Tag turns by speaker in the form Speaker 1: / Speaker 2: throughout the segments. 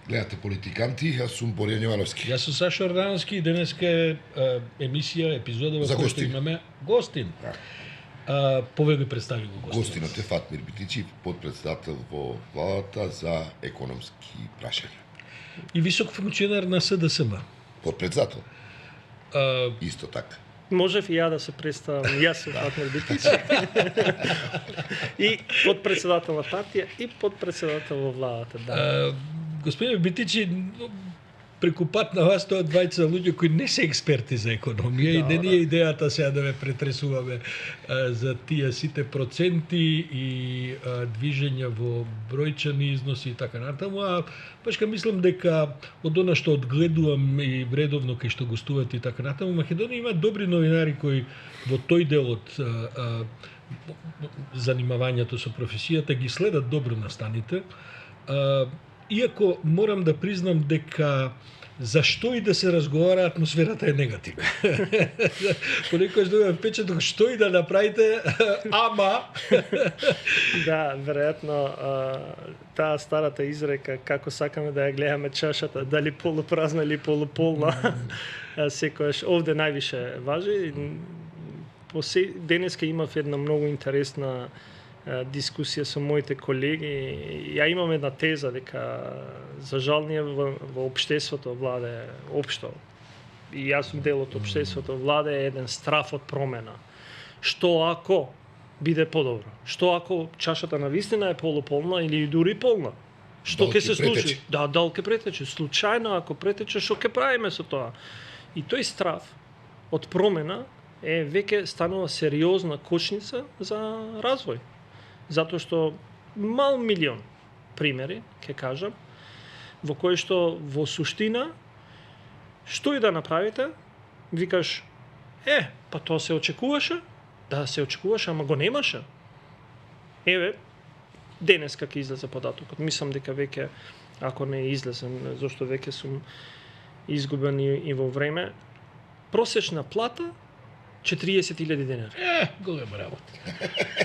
Speaker 1: Гледате Политиканти, јас сум Боријан Јовановски.
Speaker 2: Јас сум Сашо Ордановски и денеска е емисија, епизода во која што имаме гостин. Повеќе би представи го гостин.
Speaker 1: Гостинот е Фатмир Битичи, подпредседател во владата за економски прашања.
Speaker 2: И висок функционер на СДСМ.
Speaker 1: Подпредседател. Исто така.
Speaker 3: Можев и ја да се представам, јас сум Фатмир Битичи. И подпредседател на партија и подпредседател во владата, да.
Speaker 2: Господин Битичи, преку пат на вас тоа двајца луѓе кои не се експерти за економија и не ни е идејата сега да ве претресуваме за тие сите проценти и движења во бројчани износи и така натаму, а пашка мислам дека од она што одгледувам и редовно кај што гостувате и така натаму, Македонија има добри новинари кои во тој дел од занимавањето со професијата ги следат добро настаните. Иако морам да признам дека зашто и да се разговара, атмосферата е негативна. Понекогаш добивам впечаток што и да направите, ама...
Speaker 3: Да, веројатно таа старата изрека како сакаме да ја гледаме чашата, дали полупразна или полуполна, секојаш овде највише важи. Денеска имав една многу интересна дискусија со моите колеги. Ја имам една теза дека за жал ние во општеството владе општо, и јас сум дел од општеството, владе еден страф од промена. Што ако биде подобро? Што ако чашата на вистина е полуполна или дури полна? Што ќе се случи? Да, дал ќе претече. Случајно ако претече, што ќе правиме со тоа? И тој страф од промена е веќе станува сериозна кочница за развој. Затоа што мал милион примери, ќе кажам, во кои што во суштина, што и да направите, викаш, па тоа се очекуваше, да се очекуваше, ама го немаше. Еве, денеска ќе излезе податокот. Мислам дека веќе, ако не излезем, зашто веќе сум изгубен и во време, просечна плата 40.000 денари.
Speaker 2: Голема работа.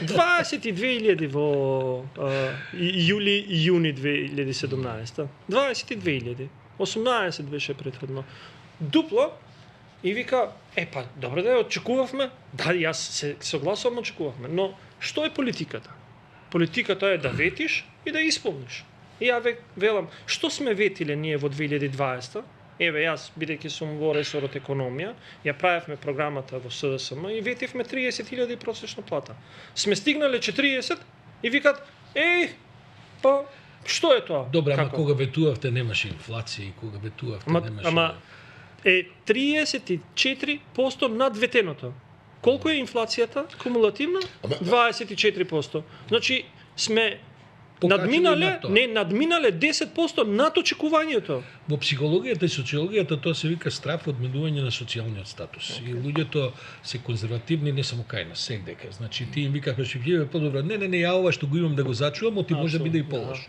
Speaker 3: 22.000 во јули и јуни 2017. 22.000. 18 беше претходно. Дупло и вика, па, добре да ја очекувавме. Да, јас се согласувам, очекувавме. Но што е политиката? Политиката е да ветиш и да исполниш. И ја велам, што сме ветиле ние во 2020? Еве, јас, бидејќи сум во ресорот економија, ја правевме програмата во СДСМ и ветивме 30.000 просечна плата. Сме стигнале 40 и викат, па, што е тоа?
Speaker 2: Добре, ама кога ветувавте немаше инфлација и кога ветувавте немаше...
Speaker 3: Ама е 34% над ветеното. Колку е инфлацијата кумулативна? 24%. Значи, сме надминале 10% над очекувањето.
Speaker 2: Во психологијата и социологијата тоа се вика страф од менување на социјалниот статус. И луѓето се конзервативни не само кај нас, секдека. Значи ти им викаш ќе подобро. Не, ја ова што го имам да го зачувам, оти може да биде и полош.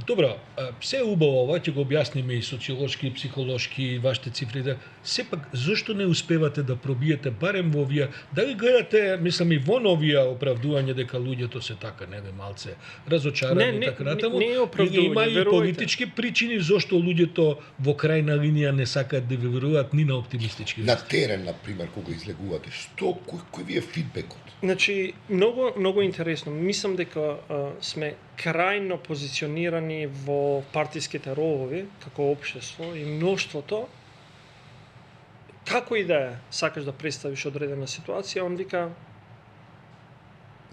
Speaker 2: Добро, се е убаво ова, ќе го објасниме и социолошки, и психолошки, и вашите цифри. Сепак, зошто не успевате да пробиете барем во овие, дали гледате, мислам и во новија оправдување дека луѓето се така, малце разочарани и така натаму, или има и политички причини зошто многу луѓето во крајна линија не сакаат да веруваат ни на оптимистички.
Speaker 1: На терен, например, кога излегувате, кој ви е фидбекот?
Speaker 3: Значи, многу интересно. Мислам дека сме крајно позиционирани во партиските ровови, како општество и мноштвото. Како и да е, сакаш да представиш одредена ситуација, он вика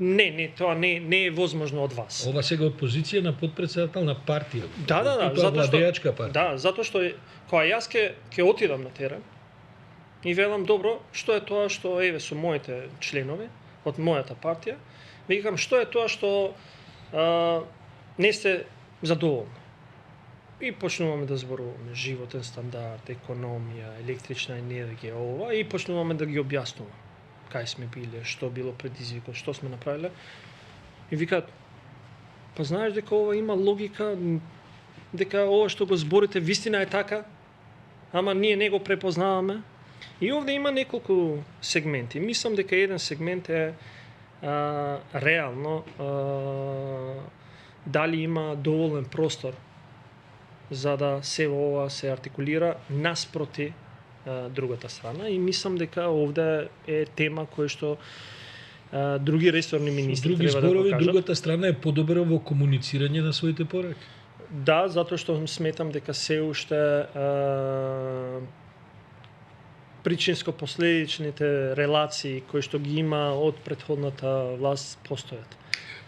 Speaker 3: не, тоа не е возможно од вас.
Speaker 2: Ова сега од позиција на подпредседател на партија.
Speaker 3: Да,
Speaker 2: затоа што партија.
Speaker 3: Да, затоа што кога јас ќе отидам на терен и велам добро, што е тоа што еве со моите членови од мојата партија, викам што е тоа што не сте задоволни. И почнуваме да зборуваме животен стандард, економија, електрична енергија, ова, и почнуваме да ги објаснуваме кај сме биле, што било предизвикот, што сме направиле. И викаат, па знаеш дека ова има логика, дека ова што го зборите вистина е така, ама ние не го препознаваме. И овде има неколку сегменти. Мислам дека еден сегмент е реално дали има доволен простор за да се ова се артикулира наспроти другата страна и мислам дека овде е тема која што други ресорни министри
Speaker 2: други
Speaker 3: треба
Speaker 2: зборови,
Speaker 3: да покажат.
Speaker 2: другата страна е подобра во комуницирање на своите пораки.
Speaker 3: Да, затоа што сметам дека се уште причинско-последичните релации кои што ги има од претходната власт постојат.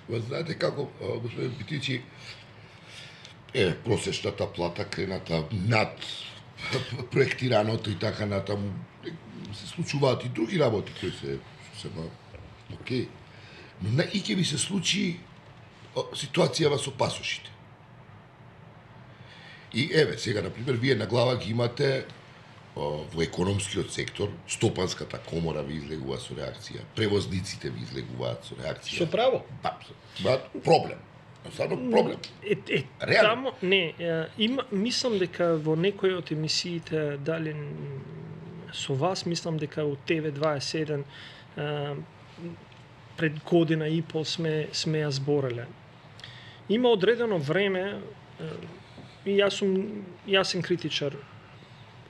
Speaker 1: Знаете како, господин Битичи, просечната плата крената над проектираното и така натаму. Се случуваат и други работи кои се сосема окей. Но и ќе ви се случи ситуацијава со пасошите. И еве, сега, например, вие на глава ги имате во економскиот сектор, Стопанската комора ви излегува со реакција, превозниците ви излегуваат со реакција.
Speaker 2: Со право.
Speaker 1: Проблем. Стварно проблем.
Speaker 3: Тамо, не, мислам дека во некои од емисиите, дали со вас, мислам дека во ТВ21 пред година и пол сме ја збореле. Има одредено време, и јас сум јасен критичар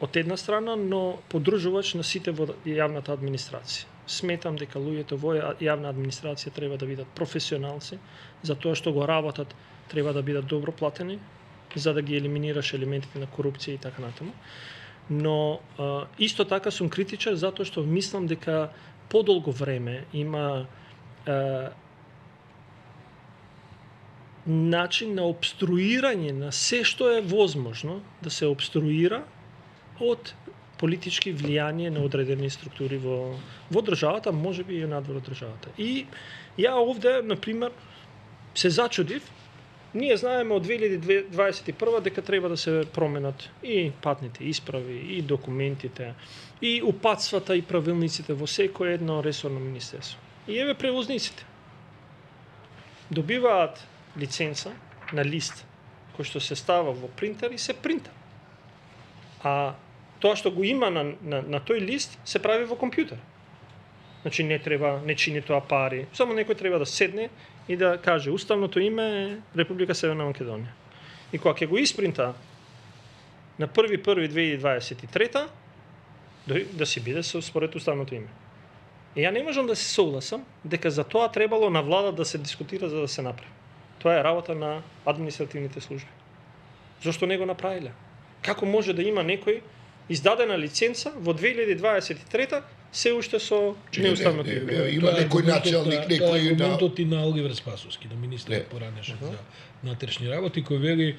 Speaker 3: од една страна, но поддржувач на сите во јавната администрација. Сметам дека луѓето во јавна администрација треба да бидат професионалци, за тоа што го работат треба да бидат добро платени, за да ги елиминираш елементите на корупција и така натаму. Но исто така сум критичар затоа што мислам дека подолго време има начин на обструирање на се што е возможно да се обструира од политички влијание на одредени структури во државата, можеби и надвор од државата. И ја овде, например, се зачудив. Ние знаеме од 2021 дека треба да се променат и патните исправи, и документите, и упатствата и правилниците во секој едно ресорно министерство. И еве превозниците добиваат лиценца на лист кој што се става во принтер и се принта. А тоа што го има на тој лист се прави во компјутер. Значи не чини тоа пари. Само некој треба да седне и да каже уставното име е Република Северна Македонија. И кога ќе го испринта на 1.1.2023 да си биде според уставното име. И ја не можам да се согласам дека за тоа требало на влада да се дискутира за да се направи. Тоа е работа на административните служби. Зошто не го направиле? Како може да има некој издадена лиценца во 2023 се уште со неуставното име?
Speaker 1: Има некој началник, некој
Speaker 2: Тоа е аргументот и на Оливер Спасовски, на министерот поранешен за внатрешни работи, кој вели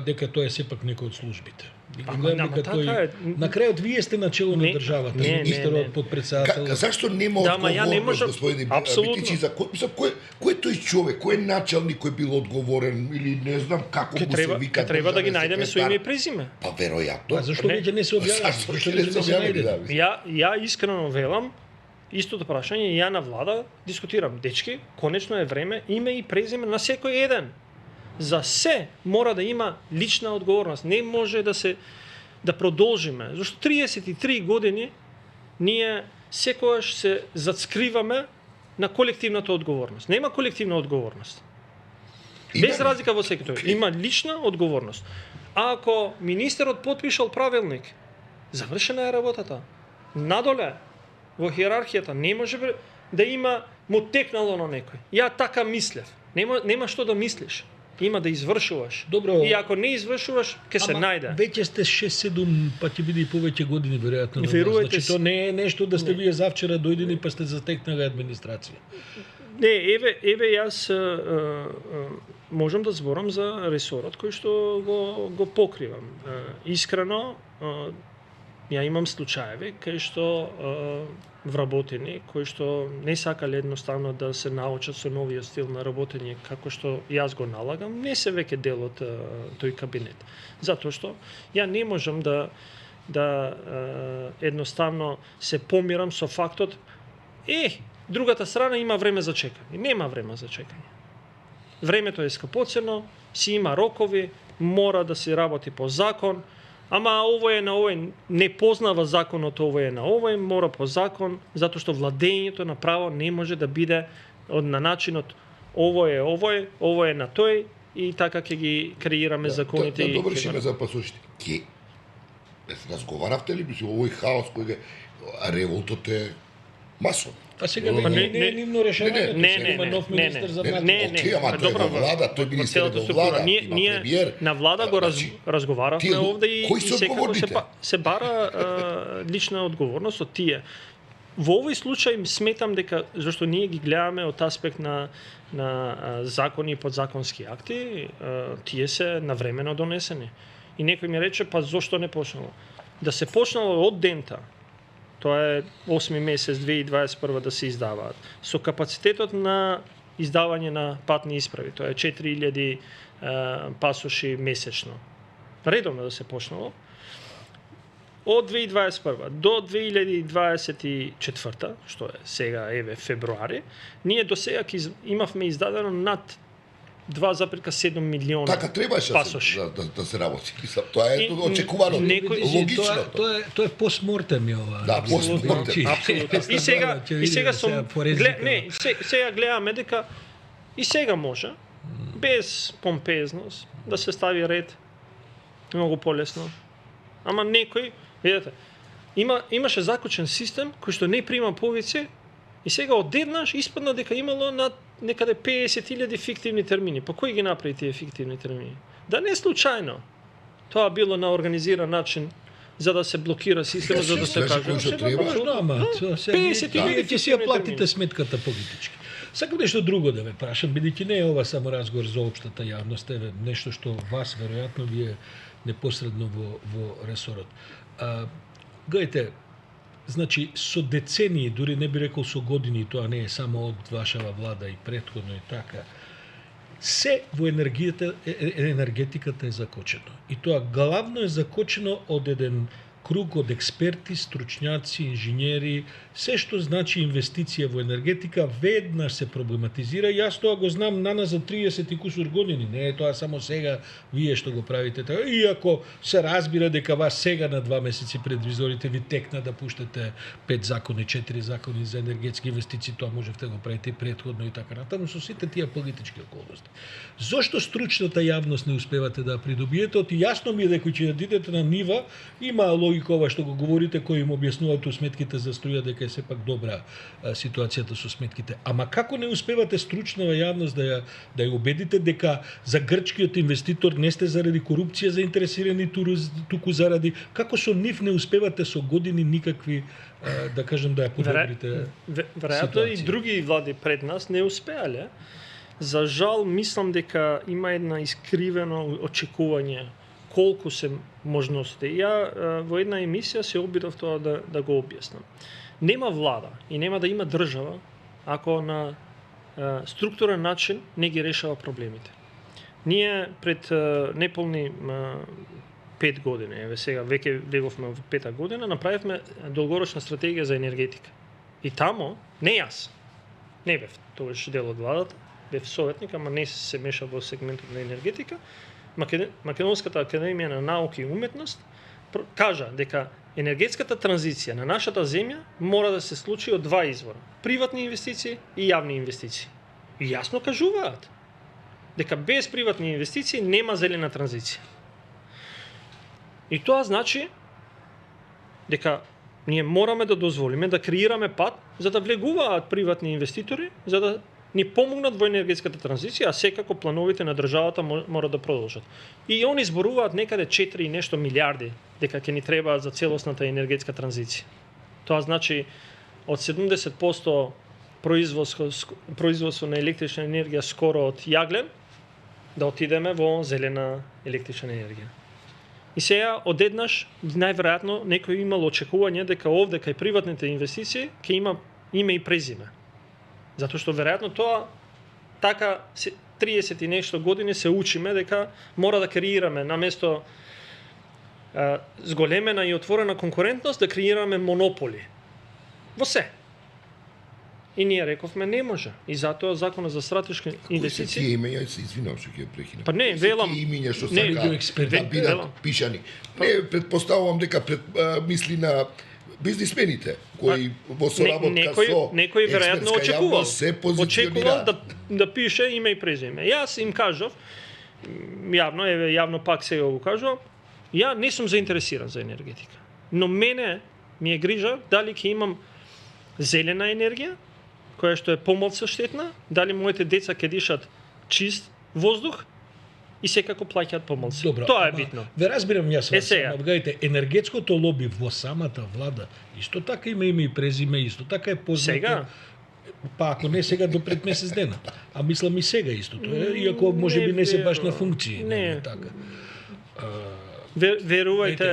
Speaker 2: дека тоа е сепак некој од службите. На крајот вие сте начело на државата, министерот, подпредседател.
Speaker 1: Зашто нема одговорност, господин Битичи, за кој тој човек, кој началник кој бил одговорен или не знам како му се вика?
Speaker 3: Треба да ги најдеме со име и презиме.
Speaker 1: Па веројатно.
Speaker 2: Зашто веќе не се објавува?
Speaker 1: Зашто веќе не се објавува?
Speaker 3: Ја искрено велам, истото прашање ја на влада дискутирам. Дечки, конечно е време име и презиме на секој еден. За се мора да има лична одговорност. Не може да продолжиме. Зашто 33 години ние секогаш се зацкриваме на колективната одговорност. Нема колективна одговорност. Без разлика во сектор. Има лична одговорност. А ако министерот потпишал правилник, завршена е работата. Надоле во хиерархијата не може да има му текнало на некој. Ја така мислев. Нема што да мислиш. Има да извршуваш.
Speaker 2: Добро.
Speaker 3: И ако не извршуваш, ќе се најде.
Speaker 2: Веќе сте 6-7, па ќе биде и повеќе години веројатно.
Speaker 3: Верувате,
Speaker 2: значи тоа не е нешто да сте вие завчера дојдени па сте затекнале администрација.
Speaker 3: Не, еве јас можам да зборам за ресорот кој што го покривам. Искрено, ја имам случаеви кај што вработени кои што не сакале едноставно да се научат со новиот стил на работење како што јас го налагам, не се веќе дел од тој кабинет. Затоа што ја не можам да едноставно се помирам со фактот другата страна има време за чекање. Нема време за чекање. Времето е скапоцено, си има рокови, мора да се работи по закон, ама овој е на овој, не познава законот, овој е на овој, мора по закон, затоа што владењето на право не може да биде на начинот овој е на тој и така ќе ги креираме законите.
Speaker 1: Да довршиме за пасошите. Ке разговаравте ли мисли овој хаос кој револтот е масон?
Speaker 2: Па сега
Speaker 3: Па
Speaker 2: не е нивно решение, има нов министер за млади.
Speaker 1: Окей, ама тој во влада, тој министер во влада, има премиер.
Speaker 3: На влада го разговаравме овде и секако се бара лична одговорност од тие. Во овој случај сметам дека зашто ние ги гледаме од аспект на закони и подзаконски акти, тие се навремено донесени. И некој ми рече, па зошто не почнало? Да се почнало од дента, тоа е 8 месец 2021 да се издаваат, со капацитетот на издавање на патни исправи, тоа е 4000 пасоши месечно. Редовно да се почнало. Од 2021 до 2024, што е сега февруари, ние до сега имавме издадено над 2,7 милиона
Speaker 1: Така требаше
Speaker 3: пасоши.
Speaker 1: да се работи. Тоа е очекувано, логично.
Speaker 2: Тоа е постмортем ова.
Speaker 1: Да, постмортем.
Speaker 3: Апсолутно. И сега сум сега гледаме дека и сега може без помпезност да се стави ред многу полесно. Ама некој, видете, имаше закочен систем кој што не прима повеќе и сега одеднаш испадна дека имало над некаде 50.000 фиктивни термини. Па кој ги направи тие фиктивни термини? Да не случајно. Тоа било на организиран начин за да се блокира системот, за да се каже.
Speaker 2: Ама, вие ќе си ја платите сметката политички. Сакам нешто друго да ве прашам, бидејќи не е ова само разговор за општата јавност, е нешто што вас веројатно ви е непосредно во ресорот. Гледайте, значи со децении, дури не би рекол со години, тоа не е само од вашава влада и претходно и така, се во енергетиката е закочено. И тоа главно е закочено од еден круг од експерти, стручњаци, инженери, се што значи инвестиција во енергетика веднаш се проблематизира. Јас тоа го знам наназад 30 и кусур години, не е тоа само сега вие што го правите така. Иако се разбира дека вас сега на 2 месеци пред визорите ви текна да пуштате 5 закони, 4 закони за енергетски инвестиции, тоа можевте да го правите и претходно и така натаму со сите тие политички околности. Зошто стручната јавност не успевате да придобиете? Оти јасно ми е дека ќе дидете на нива, има логика ова што го говорите, кој им објаснуваат сметките за струја дека е сепак добра ситуацијата со сметките. Ама како не успевате стручнава јавност да ја убедите дека за грчкиот инвеститор не сте заради корупција заинтересирани, туку заради како со нив не успевате со години никакви да кажем да ја подобрите.
Speaker 3: Веројатно и други влади пред нас не успеале. За жал мислам дека има една искривено очекување колку се можности. Ја во една емисија се обидов тоа да го објаснам. Нема влада и нема да има држава ако на структурен начин не ги решава проблемите. Ние пред неполни 5 години, еве сега веќе влеговме во 5-та година, направивме долгорочна стратегија за енергетика. И тамо, не јас, не бев тогаш дел од владата, бев советник, ама не се меша во сегментот на енергетика, Македонската академија на науки и уметност кажа дека енергетската транзиција на нашата земја мора да се случи од два извора: приватни инвестиции и јавни инвестиции. И јасно кажуваат дека без приватни инвестиции нема зелена транзиција. И тоа значи дека ние мораме да дозволиме да креираме пат за да влегуваат приватни инвеститори, за да ни помогнат во енергетската транзиција, а секако плановите на државата мора да продолжат. И они зборуваат некаде 4 и нешто милиарди дека ќе ни требаат за целосната енергетска транзиција. Тоа значи од 70% производство на електрична енергија скоро од јаглен да отидеме во зелена електрична енергија. И сега одеднаш најверојатно некој имал очекување дека овде кај приватните инвестиции ќе има име и презиме. Затоа што веројатно тоа така 30 и нешто години се учиме дека мора да креираме наместо зголемена и отворена конкурентност да креираме монополи. Во се. И ние рековме не може. И затоа законот за стратешки инвестиции.
Speaker 1: Тие имења се извинувам што ќе прекинам.
Speaker 3: Па не, велам.
Speaker 1: Тие имења што
Speaker 3: не,
Speaker 1: сака да бидат пишани. Не, предпоставувам дека мисли на бизнисмените кои во соработка со
Speaker 3: некој веројатно очекувал
Speaker 1: се позиционира
Speaker 3: да пише име и презиме. Јас им кажав јавно пак сега го кажувам, ја не сум заинтересиран за енергетика. Но мене ми е грижа дали ќе имам зелена енергија, која што е помалку штетна, дали моите деца ќе дишат чист воздух и секако плаќаат помалку. Тоа е битно.
Speaker 2: Ве разбирам јас.
Speaker 3: Сега.
Speaker 2: Гледайте, енергетското лоби во самата влада исто така има име и презиме, исто така е познато.
Speaker 3: Сега?
Speaker 2: Па ако не сега до пред месец дена. А мислам и сега истото е, иако можеби не се баш на функции.
Speaker 3: Не.
Speaker 2: Така.
Speaker 3: Верувајте,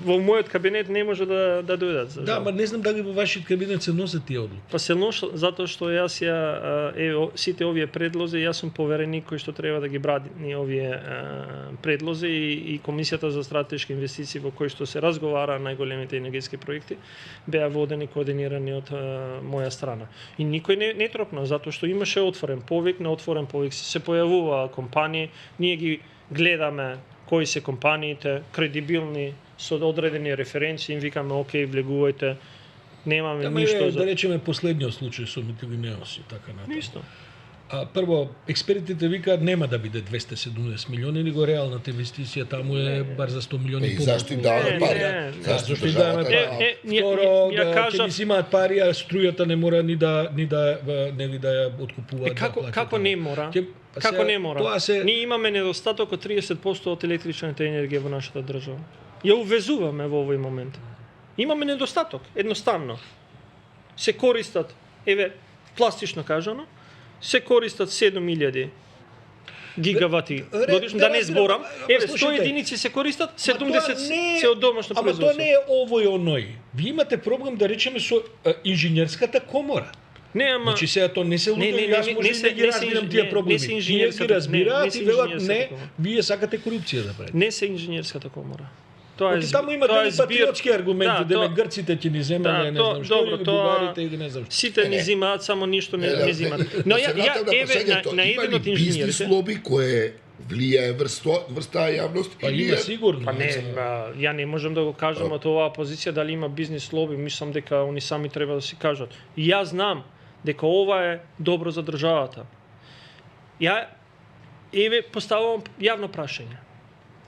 Speaker 3: во мојот кабинет не може да дојдат. За
Speaker 2: Да,
Speaker 3: жал.
Speaker 2: ма не знам дали во вашиот кабинет се носат тие одлуки.
Speaker 3: Па се нош затоа што јас сите овие предлози, јас сум повереник кој што треба да ги брани овие предлози и Комисијата за стратешки инвестиции во кој што се разговара најголемите енергетски проекти беа водени координирани од моја страна. И никој не тропна затоа што имаше отворен повик, на отворен повик се појавуваа компании, ние ги гледаме кои се компаниите, кредибилни, со одредени референции, им викаме, окей, влегувајте, немаме ништо
Speaker 2: да речеме последниот случај со Митили Неос и така натаму.
Speaker 3: Ништо.
Speaker 2: Прво, експертите викаат нема да биде 270 милиони, него реалната инвестиција таму е бар за 100 милиони
Speaker 1: И зашто им даваме пари?
Speaker 2: Зашто им даваме пари? Второ, ќе ни зимаат пари, а струјата не мора ни да ја откупуваат.
Speaker 3: Како не мора? Како не мора? Ние имаме недостаток од 30% од електричната енергија во нашата држава. Ја увезуваме во овој момент. Имаме недостаток, едноставно. Се користат, пластично кажано, се користат 7000 гигавати годишно, да не зборам. 100 единици се користат, 70 се од домашно производство.
Speaker 2: Ама тоа не е овој оној. Ви имате проблем да речеме со инженерската комора.
Speaker 3: Не, ама
Speaker 2: Значи сега тоа не се луѓе, јас може да ги разбирам тие проблеми. Тие ги разбираат и велат не, вие сакате корупција да правите.
Speaker 3: Не се инженерската комора. Тоа е
Speaker 2: таму има дали патриотски аргументи, да грците ќе ни земеле, не знам што, или бугарите или не знам што.
Speaker 3: Сите ни зимаат, само ништо не зимаат. Но ја на еден од инженерите.
Speaker 1: Бизнис лоби кое влијае врз таа јавност?
Speaker 2: Па има сигурно.
Speaker 3: Па не, ја не можам да го кажам од оваа позиција дали има бизнис лоби, мислам дека они сами треба да си кажат. И јас знам дека ова е добро за државата. Ја поставувам јавно прашање.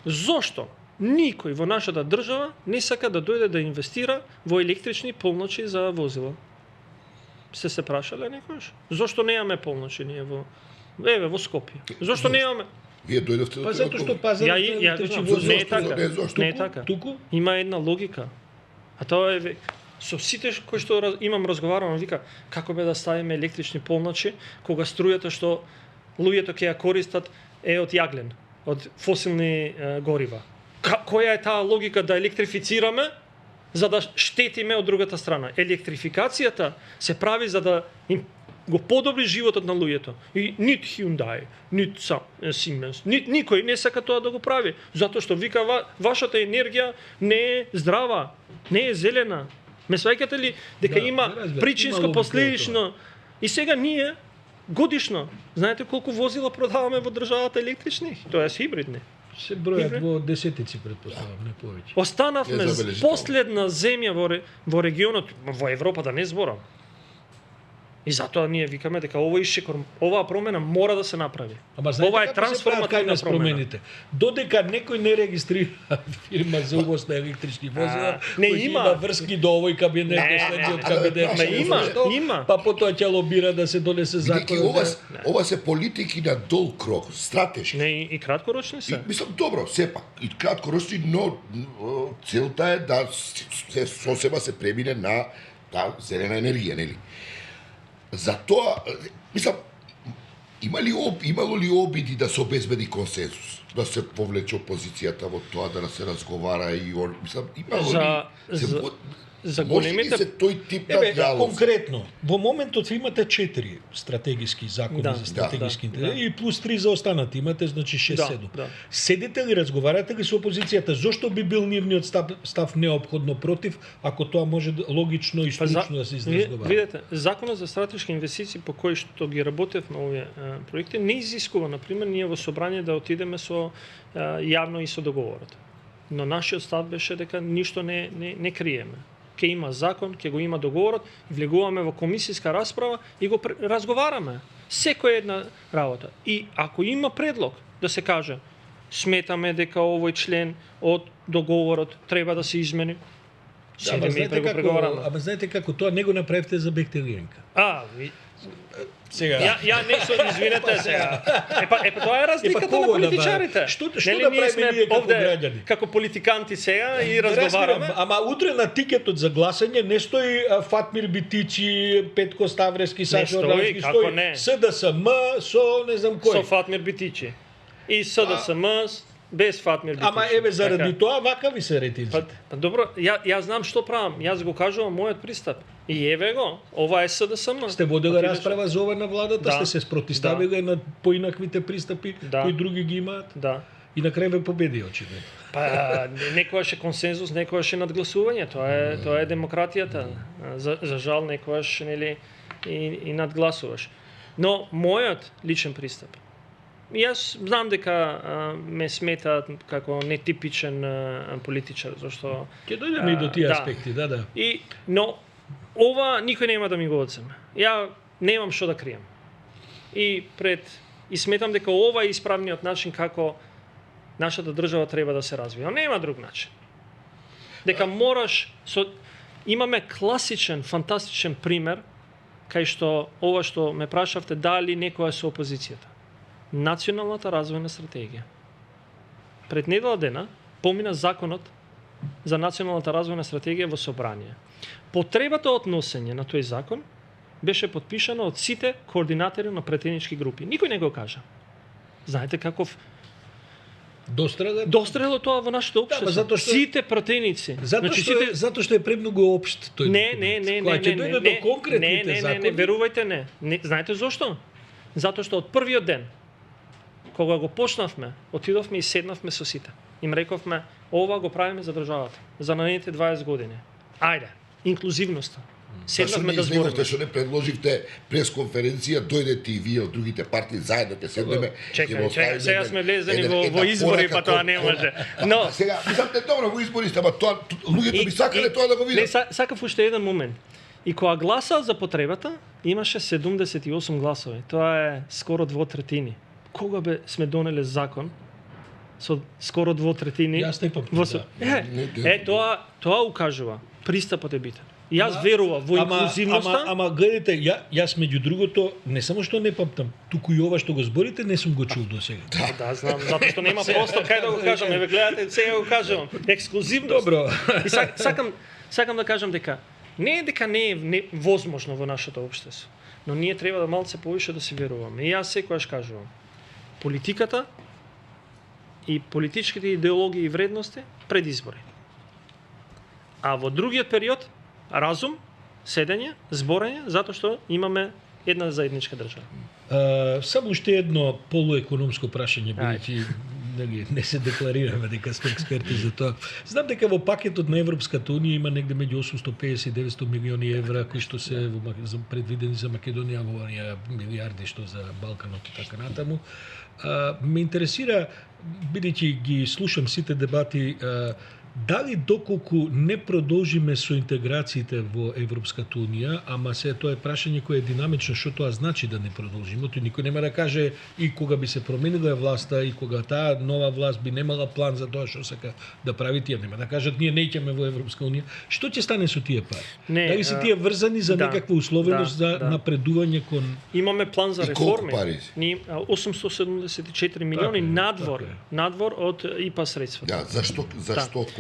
Speaker 3: Зошто никој во нашата држава не сака да дојде да инвестира во електрични полночи за возила? Се прашале некојаш? Зошто немаме полночи ние во Скопје? Зошто немаме?
Speaker 1: Вие дојдовте
Speaker 2: Па затоа што пазарот на електрични возила
Speaker 3: не е така.
Speaker 1: Не
Speaker 3: е така.
Speaker 2: Туку?
Speaker 3: Има една логика. А тоа е со сите кои што имам разговарано, вика како бе да ставиме електрични полночи кога струјата што луѓето ќе ја користат е од јаглен, од фосилни горива. Која е таа логика да електрифицираме за да штетиме од другата страна? Електрификацијата се прави за да им го подобри животот на луѓето. И нит Hyundai, нит Siemens, никој не сака тоа да го прави, затоа што вика вашата енергија не е здрава, не е зелена. Ме сваќате ли дека има причинско последично? И сега ние годишно, знаете колку возила продаваме во државата електрични? Тоа е хибридни.
Speaker 2: Се бројат во десетици, претпоставам, не повеќе.
Speaker 3: Останавме последна земја во регионот, во Европа да не зборам. И затоа ние викаме дека оваа промена мора да се направи. Ова е трансформативна промена.
Speaker 2: Додека некој не регистрира фирма за увоз на електрични возила,
Speaker 3: не
Speaker 2: има врски до овој кабинет, до следниот кабинет.
Speaker 3: Има.
Speaker 2: Па потоа ќе лобира да се донесе закон.
Speaker 1: Ова се политики на долг рок, стратешки.
Speaker 3: Не, и краткорочни се.
Speaker 1: Мислам добро, сепак, и краткорочни, но целта е да се сосема се премине на зелена енергија, нели? Затоа, мислам, имало ли обиди да се обезбеди консенсус? Да се повлече опозицијата во тоа, да се разговара и мислам, имало ли...
Speaker 3: За
Speaker 1: големите... Може ли се тој тип на диалог?
Speaker 2: Конкретно, во моментот имате 4 стратегиски закони за стратегиски интереси и плюс 3 за останати. Имате, значи 6-7. Седите ли, разговарате ли со опозицијата? Зошто би бил нивниот став неопходно против, ако тоа може логично и стручно да се изразговара?
Speaker 3: Видете, законот за стратешки инвестиции по кој што ги работевме овие проекти не изискува, например, ние во собрание да отидеме со јавно и со договорот. Но нашиот став беше дека ништо не криеме. Ке има закон, ке го има договорот, влегуваме во комисијска расправа и го разговараме. Секоја една работа. И ако има предлог да се каже сметаме дека овој член од договорот треба да се измени, седеме и преговараме.
Speaker 2: Ама знаете како тоа не го направивте за Бехтелиенка. Сега.
Speaker 3: Ја не сум, извинете сега. Тоа е разликата на политичарите.
Speaker 2: Што да правиме ние како граѓани?
Speaker 3: Како политиканти сега и разговараме.
Speaker 2: Ама утре на тикетот за гласање не стои Фатмир Битичи, Петко Ставрески, Сашо Орловски, стои СДСМ со не знам кој.
Speaker 3: Со Фатмир Битичи. И СДСМ без Фатмир Битичи.
Speaker 2: Ама еве заради тоа вака ви се рейтинзите.
Speaker 3: Добро, ја знам што правам. Јас го кажувам мојот пристап. И еве го, ова е СДСМ.
Speaker 2: Сте водели расправа за ова на владата, сте се спротиставиле на поинаквите пристапи кои други ги имаат.
Speaker 3: Да.
Speaker 2: И на крај ве победи очигледно.
Speaker 3: Па некојаш е консензус, некојаш е надгласување, тоа е демократијата. За жал некојаш нели и надгласуваш. Но мојот личен пристап. Јас знам дека ме сметаат како нетипичен политичар, зашто
Speaker 2: ќе дојдеме и до тие аспекти, да.
Speaker 3: Но ова никој нема да ми го одземе. Ја немам што да крием. И сметам дека ова е исправниот начин како нашата држава треба да се развива. Нема друг начин. Дека мораш имаме класичен, фантастичен пример кај што ова што ме прашавте дали некоја со опозицијата. Националната развојна стратегија. Пред недела дена помина законот за националната развојна стратегија во собрание. Потребата од носење на тој закон беше потпишана од сите координатори на претенички групи. Никој не го кажа. Знаете каков дострело тоа во нашето општество.
Speaker 2: Да,
Speaker 3: сите претеници.
Speaker 2: Затоа што е премногу општ тој.
Speaker 3: Не.
Speaker 2: Кога ќе дојде до конкретните закони.
Speaker 3: Не, верувајте не. Знаете зошто? Затоа што од првиот ден кога го почнавме, отидовме и седнавме со сите. Им рековме, ова го правиме за државата, за наредните 20 години. Ајде, инклузивноста. Седнавме да збориме.
Speaker 1: Што не предложивте пресконференција, дојдете и вие од другите партии заедно ќе седнеме.
Speaker 3: Чекај, сега сме влезени во избори, па тоа не може. Но
Speaker 1: сега, мислам добро во избори, ама тоа луѓето би сакале тоа да го видат.
Speaker 3: Не, сакав уште еден момент. И кога гласаа за потребата, имаше 78 гласови. Тоа е скоро 2/3. Кога сме донеле закон со скоро 2/3?
Speaker 2: Јас не памтам.
Speaker 3: Тоа укажува. Пристапот е битен. Јас верувам во инклузивноста.
Speaker 2: Ама гледате, јас меѓу другото не само што не памтам, туку и ова што го зборите не сум го чул досега.
Speaker 3: Да, знам, затоа што нема простор кај да го кажам. Еве гледате, сега го кажувам. Ексклузивност.
Speaker 2: Добро.
Speaker 3: И сакам да кажам дека не е возможно во нашето општество, но ние треба да малце повише да си веруваме. И јас секогаш кажувам, политиката и политичките идеологии и вредности пред избори. А во другиот период разум, седење, зборење, затоа што имаме една заедничка држава.
Speaker 2: Само уште едно полуекономско прашање, бидејќи не се декларираме дека сме експерти за тоа. Знам дека во пакетот на Европската унија има негде меѓу 850 и 900 милиони евра кои што се предвидени за Македонија, во оние милиарди што за Балканот и така натаму. Ме интересира, бидејќи ги слушам сите дебати, дали доколку не продолжиме со интеграциите во Европската унија, ама тоа е прашање кое е динамично, што тоа значи да не продолжиме, тој никој нема да каже и кога би се променила власта и кога таа нова власт би немала план за тоа што сака да прави, тие нема да кажат ние не ќе во Европска унија. Што ќе стане со тие пари? Дали се тие врзани за некаква условеност за напредување кон...
Speaker 3: Имаме план за реформи. 874 милиони надвор од ИПА средства.
Speaker 1: Да, зашто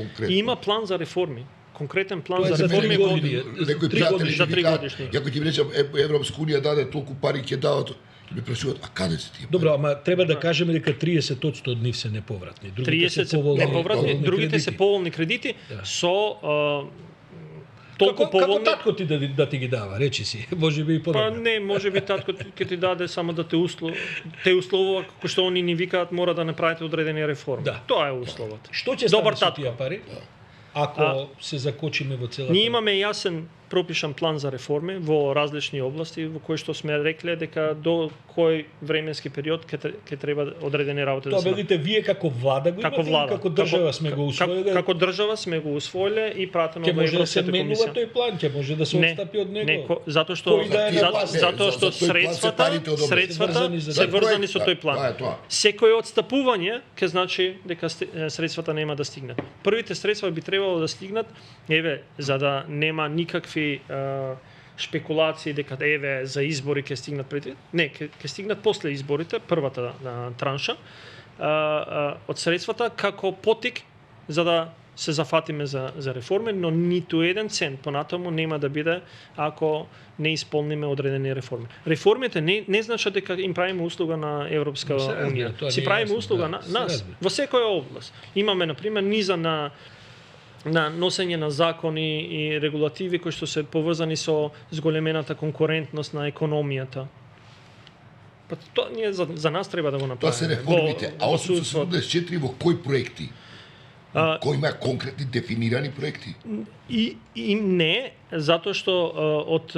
Speaker 1: конкретно?
Speaker 3: Има план за реформи. Конкретен план
Speaker 2: за
Speaker 3: реформи
Speaker 1: некој пријатели
Speaker 3: за 3 годишни.
Speaker 1: Ако ти рече Европска унија даде толку пари ќе дадат, ќе ме прашуваат, а каде се тие?
Speaker 2: Добро, ама треба да кажеме дека 30% од нив се неповратни.
Speaker 3: Другите се неповратни, другите се поволни кредити со толку поволни.
Speaker 2: Како татко ти да ти ги дава, речи си, можеби и подобро.
Speaker 3: Па не, можеби татко ќе ти даде само да те условува како што они ни викаат мора да направите одредени реформи. Тоа е условот.
Speaker 2: Што ќе стане со тие пари? Ако се закочиме во целата...
Speaker 3: Ние имаме јасен пропишан план за реформи во различни области во кои што сме рекле дека до кој временски период ќе треба одредени работи да
Speaker 2: Тоа
Speaker 3: се направат.
Speaker 2: велите вие како влада го имате или како држава сме го усвоиле?
Speaker 3: Како држава сме го усвоиле и пратено
Speaker 2: Ќе
Speaker 3: во
Speaker 2: може да се
Speaker 3: Европската
Speaker 2: менува
Speaker 3: комисија.
Speaker 2: тој план, ќе може да се отстапи од него.
Speaker 3: Затоа што
Speaker 2: Кој да е на власт?
Speaker 3: затоа
Speaker 1: За
Speaker 3: што
Speaker 1: тој план се парите од
Speaker 3: средствата
Speaker 2: област.
Speaker 3: се врзани со тој план.
Speaker 1: Тоа е тоа.
Speaker 3: Секој отстапување ќе значи дека средствата нема да стигнат. Првите средства би требало да стигнат, за да нема никакви шпекулации дека за избори ќе стигнат пред. Не, ќе стигнат после изборите, првата транша од средствата како потик за да се зафатиме за реформи, но ниту еден цент понатаму нема да биде ако не исполниме одредени реформи. Реформите не значат дека им правиме услуга на Европска унија. Си правиме услуга на нас во секоја област. Имаме на пример низа на носење на закони и регулативи кои што се поврзани со зголемената конкурентност на економијата. Па тоа ние за нас треба да го направиме.
Speaker 1: Тоа се реформите, а 874 во кои проекти? Кои има конкретни дефинирани проекти?
Speaker 3: И не, затоа што од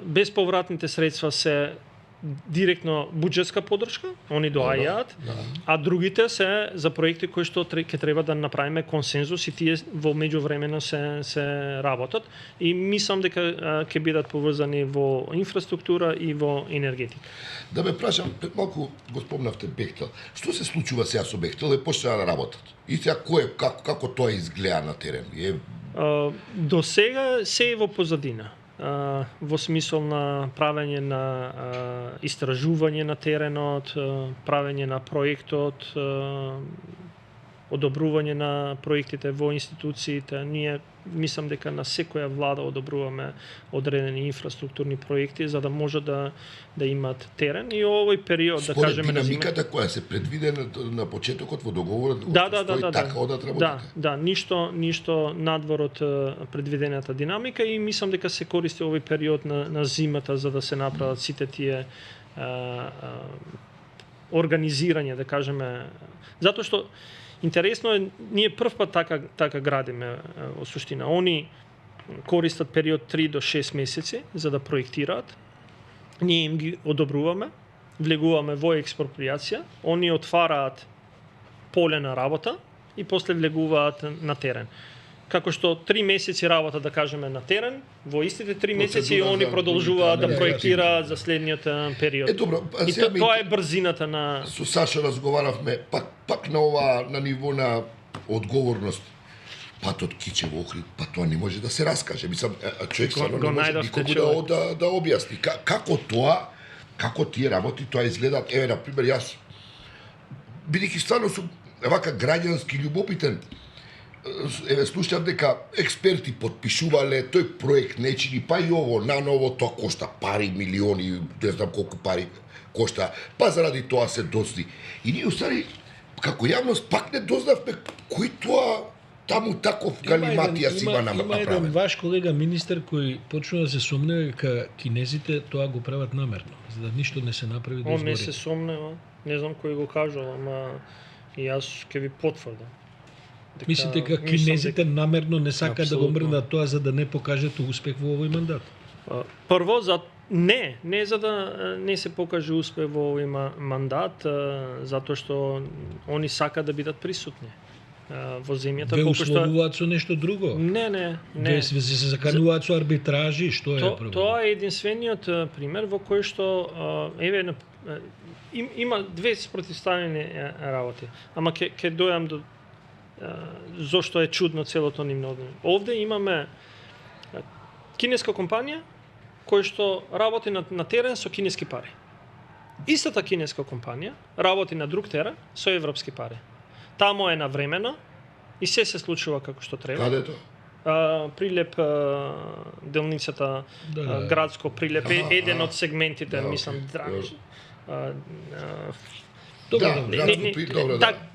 Speaker 3: безповратните средства се директно буџетска поддршка, они доаѓаат, а другите се за проекти кои што ќе треба да направиме консензус и тие во меѓувремено се работат и мислам дека ќе бидат поврзани во инфраструктура и во енергетика.
Speaker 1: Да ме прашам, пред малку го спомнавте Бехтел. Што се случува сега со Бехтел и почнаа да работат? И сега како тоа изгледа на терен?
Speaker 3: До сега се е во позадина. Во смисол на правење на истражување на теренот, правење на проектот, одобрување на проектите во институциите. Ние мислам дека на секоја влада одобруваме одредени инфраструктурни проекти за да може да имат терен и овој период
Speaker 1: според
Speaker 3: да кажеме
Speaker 1: динамиката која се предвиде на почетокот во договорот, така одат работите.
Speaker 3: Да, ништо надвор од предвидената динамика и мислам дека се користи овој период на зимата за да се направат сите тие организирање, да кажеме, затоа што интересно е, ние прв пат така градиме во суштина. Они користат период 3 до 6 месеци за да проектираат. Ние им ги одобруваме, влегуваме во експроприација, они отвараат поле на работа и после влегуваат на терен. Како што 3 месеци работа, да кажеме, на терен, во истите 3 месеци они продолжуваат да проектираат за следниот период.
Speaker 1: Добро,
Speaker 3: и тоа е брзината на...
Speaker 1: Со Саша разговаравме, пак на ниво на одговорност. Патот Кичево Охрид, па тоа не може да се раскаже. Мислам, човек стварно не може никому да објасни. Како тие работи тоа изгледаат? На пример, јас, бидејќи стварно сум вака граѓански љубопитен, слушав дека експерти потпишувале, тој проект не чини, па и ово, наново, тоа кошта пари, милиони, не знам колку пари кошта, па заради тоа се дозни. И ние, устари, како јавност, пак не дознавме кој тоа таму таков галиматија си има направен.
Speaker 2: Има еден ваш колега министер кој почнува да се сомнева дека кинезите тоа го прават намерно, за да ништо не се направи до изборите.
Speaker 3: Он не се сомнева, не знам кој го кажал, ама и јас ќе ви потврдам.
Speaker 2: Мислите дека кинезите намерно не сакаат да го мрдат тоа за да не покажат успех во овој мандат?
Speaker 3: Прво, не за да не се покаже успех во овој мандат, затоа што они сакаат да бидат присутни во земјата.
Speaker 2: Ве условуваат со нешто друго?
Speaker 3: Не.
Speaker 2: Ве се закануваат со арбитражи, што е проблем?
Speaker 3: Тоа е единствениот пример во кој што има две спротивставени работи. Ама ќе дојам до зошто е чудно целото нивно. Овде имаме кинеска компанија која што работи на терен со кинески пари. Истата кинеска компанија работи на друг терен со европски пари. Тамо е навремено и се случува како што треба.
Speaker 1: Каде е тоа?
Speaker 3: Прилеп делницата градско Прилеп е еден од сегментите, мислам, Драниш.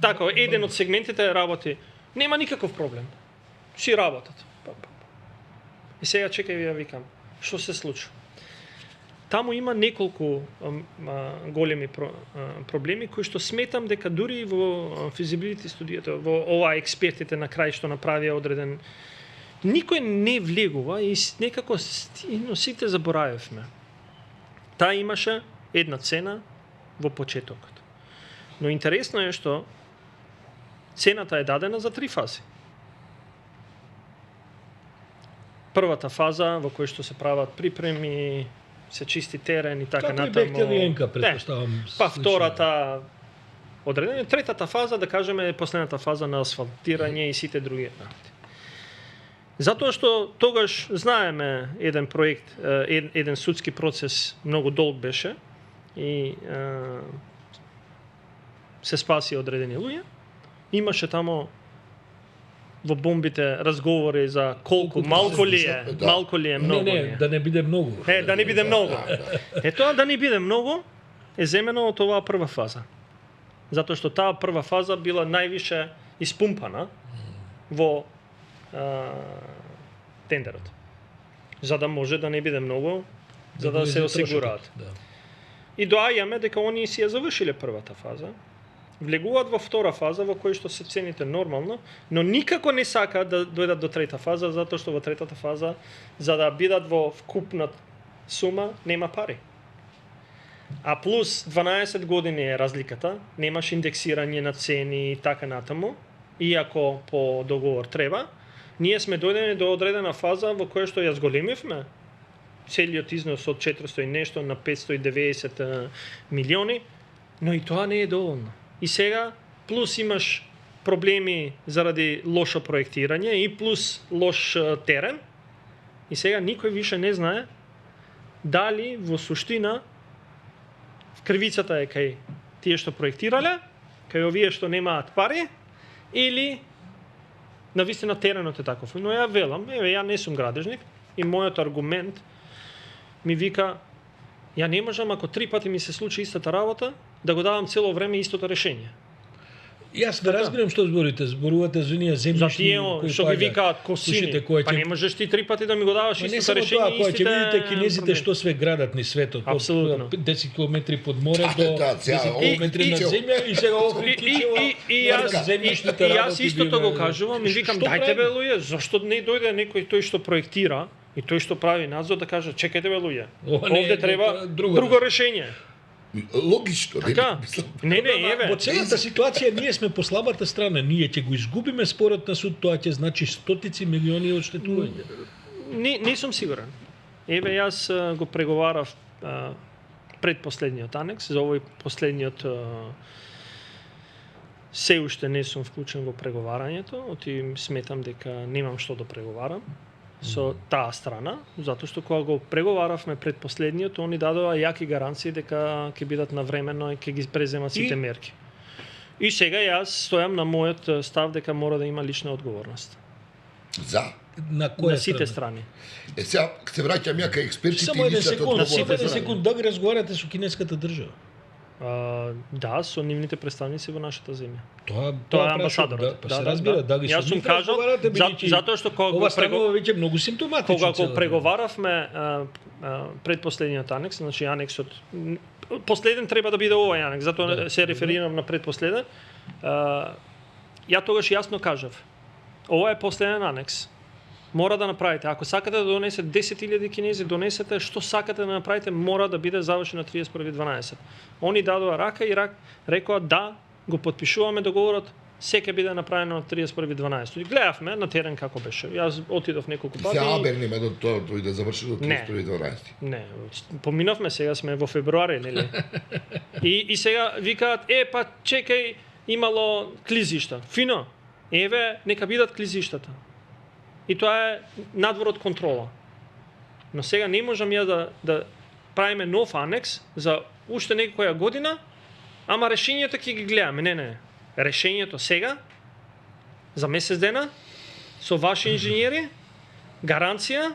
Speaker 3: Така, еден од сегментите работи. Нема никаков проблем. Си работат. И сега чекај ја викам, што се случува? Таму има неколку големи проблеми кои што сметам дека дури во физибилити студијата, во ова експертите на крај што направија одреден никој не влегува и некако сите заборавивме. Таа имаше една цена во почетокот. Но интересно е што цената е дадена за 3 фази. Првата фаза во која што се прават припреми, се чисти терен и така
Speaker 2: Како и
Speaker 3: натаму.
Speaker 2: Бехтелиенка, претпоставам.
Speaker 3: Па втората одредење, третата фаза, да кажеме, е последната фаза на асфалтирање и сите други работи. Затоа што тогаш знаеме еден проект, еден судски процес многу долг беше и се спаси одредени луѓе. Имаше тамо во бомбите разговори за колку малку ли е, многу ли е.
Speaker 2: Да не биде многу.
Speaker 3: Да не биде многу. Тоа да не биде многу е земено од оваа прва фаза. Затоа што таа прва фаза била највише испумпана во тендерот. За да може да не биде многу, за да се осигураат.
Speaker 2: Да.
Speaker 3: И доаѓаме дека они си ја завршиле првата фаза, влегуваат во втора фаза во која што се цените нормално, но никако не сакаат да дојдат до трета фаза, затоа што во третата фаза, за да бидат во вкупна сума, нема пари. А плюс 12 години е разликата, немаш индексирање на цени и така натаму, иако по договор треба, ние сме дојдени до одредена фаза во која што ја зголемивме целиот износ од 400 и нешто на 590 милиони, но и тоа не е доволно. И сега, плюс имаш проблеми заради лошо проектирање и плюс лош терен, и сега никој више не знае дали во суштина кривицата е кај тие што проектирале, кај овие што немаат пари, или навистина теренот е таков. Но ја велам, ја не сум градежник и мојот аргумент ми вика, ја не можам ако 3 пати ми се случи истата работа, да го давам цело време истото решение.
Speaker 2: Јас да разбирам што зборувате за оние
Speaker 3: За
Speaker 2: земјишни
Speaker 3: тие што ги викаат косини, па не можеш ти 3 пати да ми го даваш
Speaker 2: не
Speaker 3: истото
Speaker 2: само
Speaker 3: решение.
Speaker 2: тоа, кога ќе видите кинезите што све градат низ светот, од
Speaker 3: Апсолутно.
Speaker 2: 10 километри под море до
Speaker 1: да,
Speaker 2: 10 километри на земја и сега Охрид Кичево.
Speaker 3: И јас истото го кажувам и викам дајте бе луѓе, зашто не дојде некој тој што проектира и тој што прави надзор да каже чекајте бе луѓе. Овде треба друго решение.
Speaker 1: Логично,
Speaker 3: Така? Не, еве.
Speaker 2: Во целата ситуација ние сме по слабата страна, ние ќе го изгубиме според на суд, тоа ќе значи стотици милиони одштетување.
Speaker 3: Не сум сигурен. Еве јас го преговарав предпоследниот анекс, за овој последниот се уште не сум вклучен во преговарањето, оти сметам дека немам што да преговарам со таа страна, затоа што кога го преговаравме предпоследниот, они дадоа јаки гаранции дека ќе бидат навремено и ќе ги преземат сите мерки. И сега јас стојам на мојот став дека мора да има лична одговорност.
Speaker 1: За?
Speaker 2: На која
Speaker 3: сите страни.
Speaker 1: Сега се враќам ја кај експертите
Speaker 2: Само
Speaker 1: и
Speaker 2: еден
Speaker 1: личната
Speaker 2: секунд,
Speaker 1: одговорност.
Speaker 2: да ги разговарате со кинеската држава.
Speaker 3: Да, со нивните представници во нашата земја.
Speaker 2: Тоа
Speaker 3: е амбасадорот.
Speaker 2: Да, се разбира, да ги
Speaker 3: Јас сум кажал, затоа што кога
Speaker 2: ова станува веќе многу симптоматично.
Speaker 3: Кога го преговаравме предпоследниот анекс, значи анексот последен треба да биде овој анекс, затоа се реферирам на предпоследен. Ја тогаш јасно кажав, ова е последен анекс. Мора да направите. Ако сакате да донесете 10.000 кинези, донесете што сакате да направите, мора да биде завршено на 31.12. Они дадоа рака и рекоа да, го подпишуваме договорот, се ќе биде направено на 31.12. Гледавме на терен како беше. Јас отидов неколку пати.
Speaker 1: Се аберниме до тоа тој да заврши до 31.12.
Speaker 3: Не, поминавме, сега сме во февруари, нели? И сега викаат, па чекај, имало клизишта. Фино. Еве, нека бидат клизиштата. И тоа е надвор од контрола. Но сега не можам ја да правиме нов анекс за уште некоја година, ама решењето ќе ги гледаме. Не. Решењето сега, за месец дена, со ваши инженери, гаранција,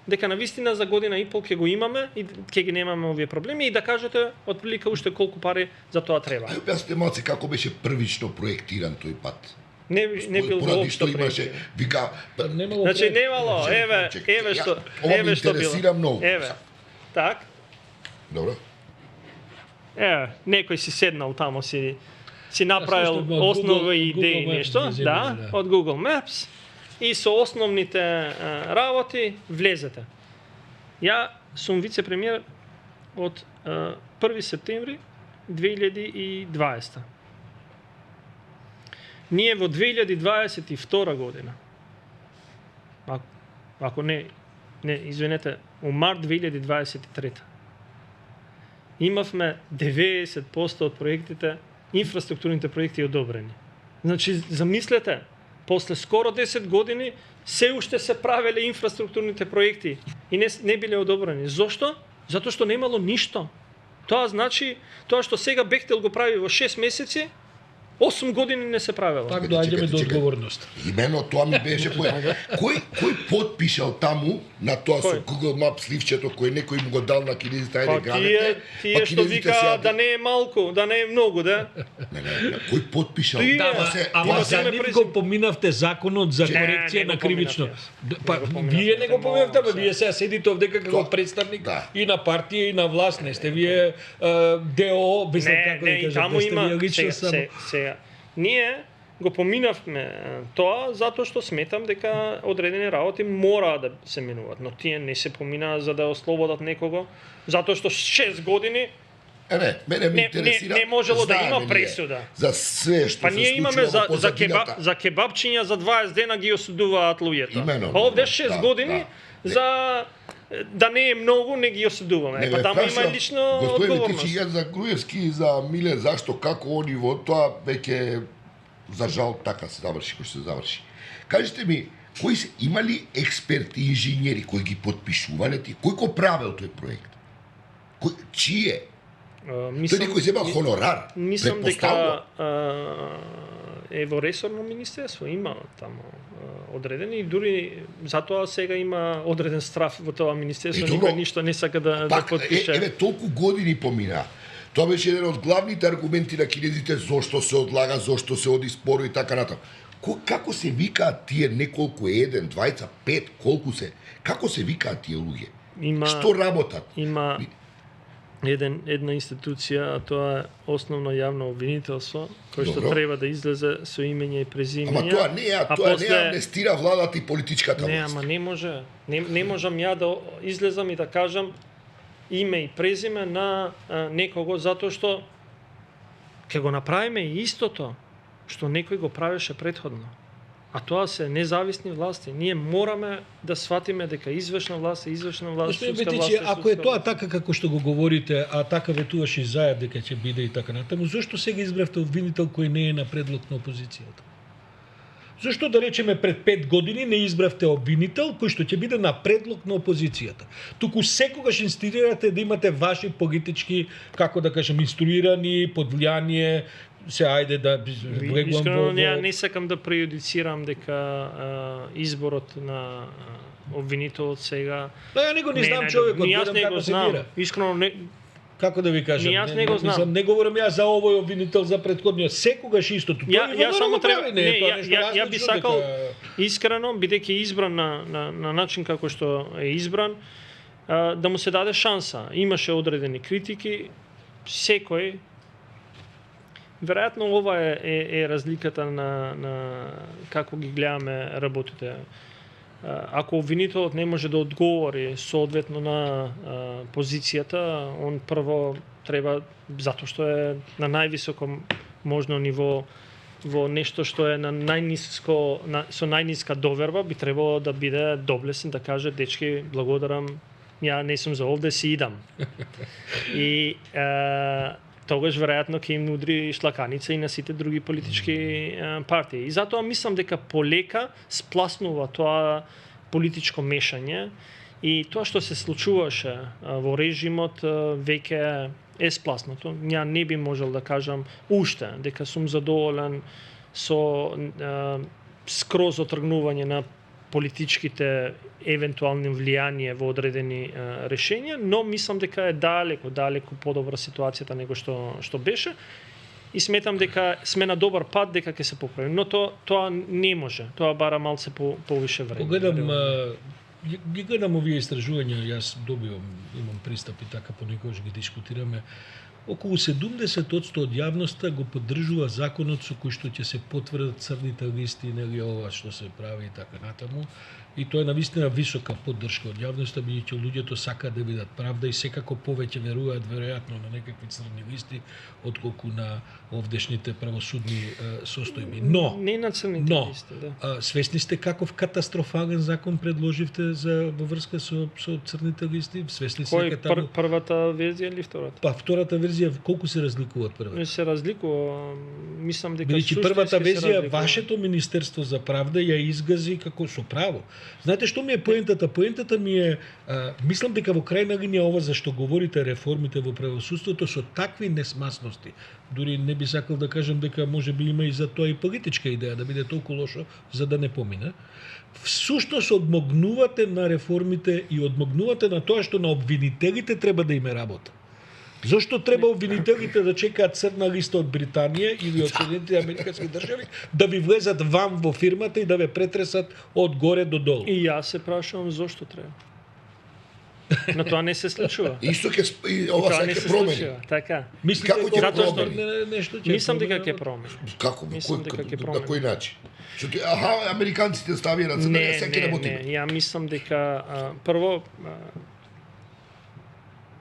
Speaker 3: дека навистина за година и пол ќе го имаме и ќе ги немаме овие проблеми и да кажете отприлика уште колку пари за тоа треба.
Speaker 1: Ај објаснете малце како беше првично проектиран тој пат.
Speaker 3: Не бил
Speaker 1: поради што имаше, вика,
Speaker 3: значи немало, еве што било. Еве. Так.
Speaker 1: Добро.
Speaker 3: Некој си седнал тамо си направил основа идеи нешто, да, од Google Maps. и со основните работи влезете. Ја сум вице-премиер од 1 септември 2020. Ние во 2022 година, ако не, извинете, у март 2023, имавме 90% од проектите, инфраструктурните проекти одобрени. Значи, замислете, после скоро 10 години, се уште се правеле инфраструктурните проекти и не биле одобрени. Зошто? Затоа што немало ништо. Тоа значи, тоа што сега Бехтел го прави во 6 месеци, 8 години не се правело.
Speaker 2: Пак доаѓаме до одговорност.
Speaker 1: Имено тоа ми беше поја. Кој подпишал таму на тоа со Google Maps ливчето кој некој му го дал на кинезите, ајде градете?
Speaker 3: Тие што вика да не е малку, да не е многу, да?
Speaker 1: Не, кој подпишал?
Speaker 2: Ама за нив го поминавте законот за корекција на кривично. Па вие не го поминавте, ама вие сега седите овде како представник и на партија и на власт, не сте вие ДО, без како да кажам, не сте вие лично само.
Speaker 3: Ние го поминавме тоа затоа што сметам дека одредени работи мора да се менуваат, но тие не се поминаа за да ослободат некого, затоа што 6 години
Speaker 1: мене ме интересира.
Speaker 3: Не можело да има пресуда.
Speaker 1: За све што
Speaker 3: па ние имаме за кебапчиња за 20 дена ги осудуваат луѓето. Па овде 6 години за да не е многу, не ги осудуваме. Па таму има лично одговорност.
Speaker 1: Господи, ти за Груевски и за Миле, зашто, како они во тоа веќе за жал така се заврши, кој се заврши. Кажете ми, кои се имали експерти, инженери кои ги подпишувале ти, кој го правел тој проект? Чие? Тој некој земал хонорар.
Speaker 3: Мислам дека е во ресорно министерство, има таму одредени и дури затоа сега има одреден страф во тоа министерство, никој ништо не сака да подпише.
Speaker 1: Еве толку години помина. Тоа беше еден од главните аргументи на кинезите зошто се одлага, зошто се оди споро и така натаму. Како се викаат тие неколку, 1, 2, 5, колку се? Како се викаат тие луѓе? Што работат?
Speaker 3: Има една институција, а тоа е основно јавно обвинителство, кој што треба да излезе со имење и презимење.
Speaker 1: Ама тоа не амнестира владата и политичката власт.
Speaker 3: Не, ама не може. Не можам ја да излезам и да кажам име и презиме на некого затоа што ќе го направиме истото што некој го правеше претходно. А тоа се независни власти. Ние мораме да сватиме дека извршна власт е извршна власт, судска власт е
Speaker 2: ако е тоа така како што го говорите, а така ветуваше и Заев дека ќе биде и така натаму, зошто сега избравте обвинител кој не е на предлог на опозицијата? Зошто да речеме пред 5 години не избравте обвинител кој што ќе биде на предлог на опозицијата? Туку секогаш инструирате да имате ваши политички, како да кажем, инструирани, под влијание, се ајде да влегувам во...
Speaker 3: Искрено, не сакам да преюдицирам дека изборот на обвинителот сега...
Speaker 2: Ја не го не знам човекот, гледам како се бира.
Speaker 3: Искрено, не...
Speaker 2: Како да ви кажам?
Speaker 3: Јас не го знам.
Speaker 2: Не говорам ја за овој обвинител за претходниот, секогаш истото.
Speaker 3: Ја само треба, ја би сакал искрено, бидејќи избран на начин како што е избран, да му се даде шанса. Имаше одредени критики, секој. Веројатно ова е разликата на како ги гледаме работите. Ако обвинителот не може да одговори соодветно на позицијата, он прво треба, затоа што е на највисоко можно ниво во нешто што е на со најниска доверба, би требало да биде доблесен, да каже: дечки, благодарам, ја не сум за овде, си идам. И тогаш веројатно ќе им удри шлаканица и на сите други политички партии. И затоа мислам дека полека спласнува тоа политичко мешање и тоа што се случуваше во режимот веќе е спласнато. Ја не би можел да кажам уште дека сум задоволен со скроз отргнување на политичките евентуални влијание во одредени решенија, но мислам дека е далеку подобра ситуацијата него што беше и сметам дека сме на добар пат дека ќе се поправи. Но тоа не може. Тоа бара малце повише време.
Speaker 2: Гледам овие истражувања, јас имам пристапи така понекогаш ги дискутираме. околу 70% од јавноста го поддржува законот со кој што ќе се потврдат црните листи, нели ова што се прави и така натаму. И тоа е навистина висока поддршка од јавноста, бидејќи луѓето сакаат да видат правда и секако повеќе веруваат веројатно на некакви црни листи отколку на овдешните правосудни состојби. Но
Speaker 3: не на црните листи, да.
Speaker 2: Свесни сте каков катастрофален закон предложивте за во врска со црните листи? Свесни сте
Speaker 3: Кој
Speaker 2: таму?
Speaker 3: првата верзија или втората?
Speaker 2: Па втората верзија колку се разликува од првата?
Speaker 3: Се разликува, мислам дека
Speaker 2: Бидејќи
Speaker 3: суштински
Speaker 2: првата
Speaker 3: се
Speaker 2: верзија
Speaker 3: разликува.
Speaker 2: вашето Министерство за правда ја изгази како со право. Знаете што ми е поентата? Поентата ми е, мислам дека во крајна линија ова за што говорите реформите во правосудството со такви несмасности. Дури не би сакал да кажам дека можеби има и за тоа и политичка идеја да биде толку лошо за да не помине. Всушност одмогнувате на реформите и одмогнувате на тоа што на обвинителите треба да име работа. Зошто треба обвинителите да чекаат црна листа од Британија или од Соединетите Американски држави да ви влезат вам во фирмата и да ве претресат од горе до долу?
Speaker 3: И јас се прашувам зошто треба. Но тоа не се случува.
Speaker 1: Исто ќе ова
Speaker 3: Тоа
Speaker 1: се
Speaker 3: не
Speaker 1: ќе
Speaker 3: се
Speaker 1: промени.
Speaker 3: случува, така.
Speaker 2: Мислите
Speaker 1: Како ќе
Speaker 2: дека
Speaker 3: Затоа што
Speaker 1: промени?
Speaker 2: нешто ќе
Speaker 3: Мислам дека
Speaker 2: промени?
Speaker 3: ќе промени.
Speaker 1: Како?
Speaker 3: Мислам дека ќе
Speaker 1: На
Speaker 3: промени.
Speaker 1: кој начин? Што ти американците ставија на црна,
Speaker 3: Не,
Speaker 1: секој
Speaker 3: не,
Speaker 1: работи.
Speaker 3: не. Ја мислам дека прво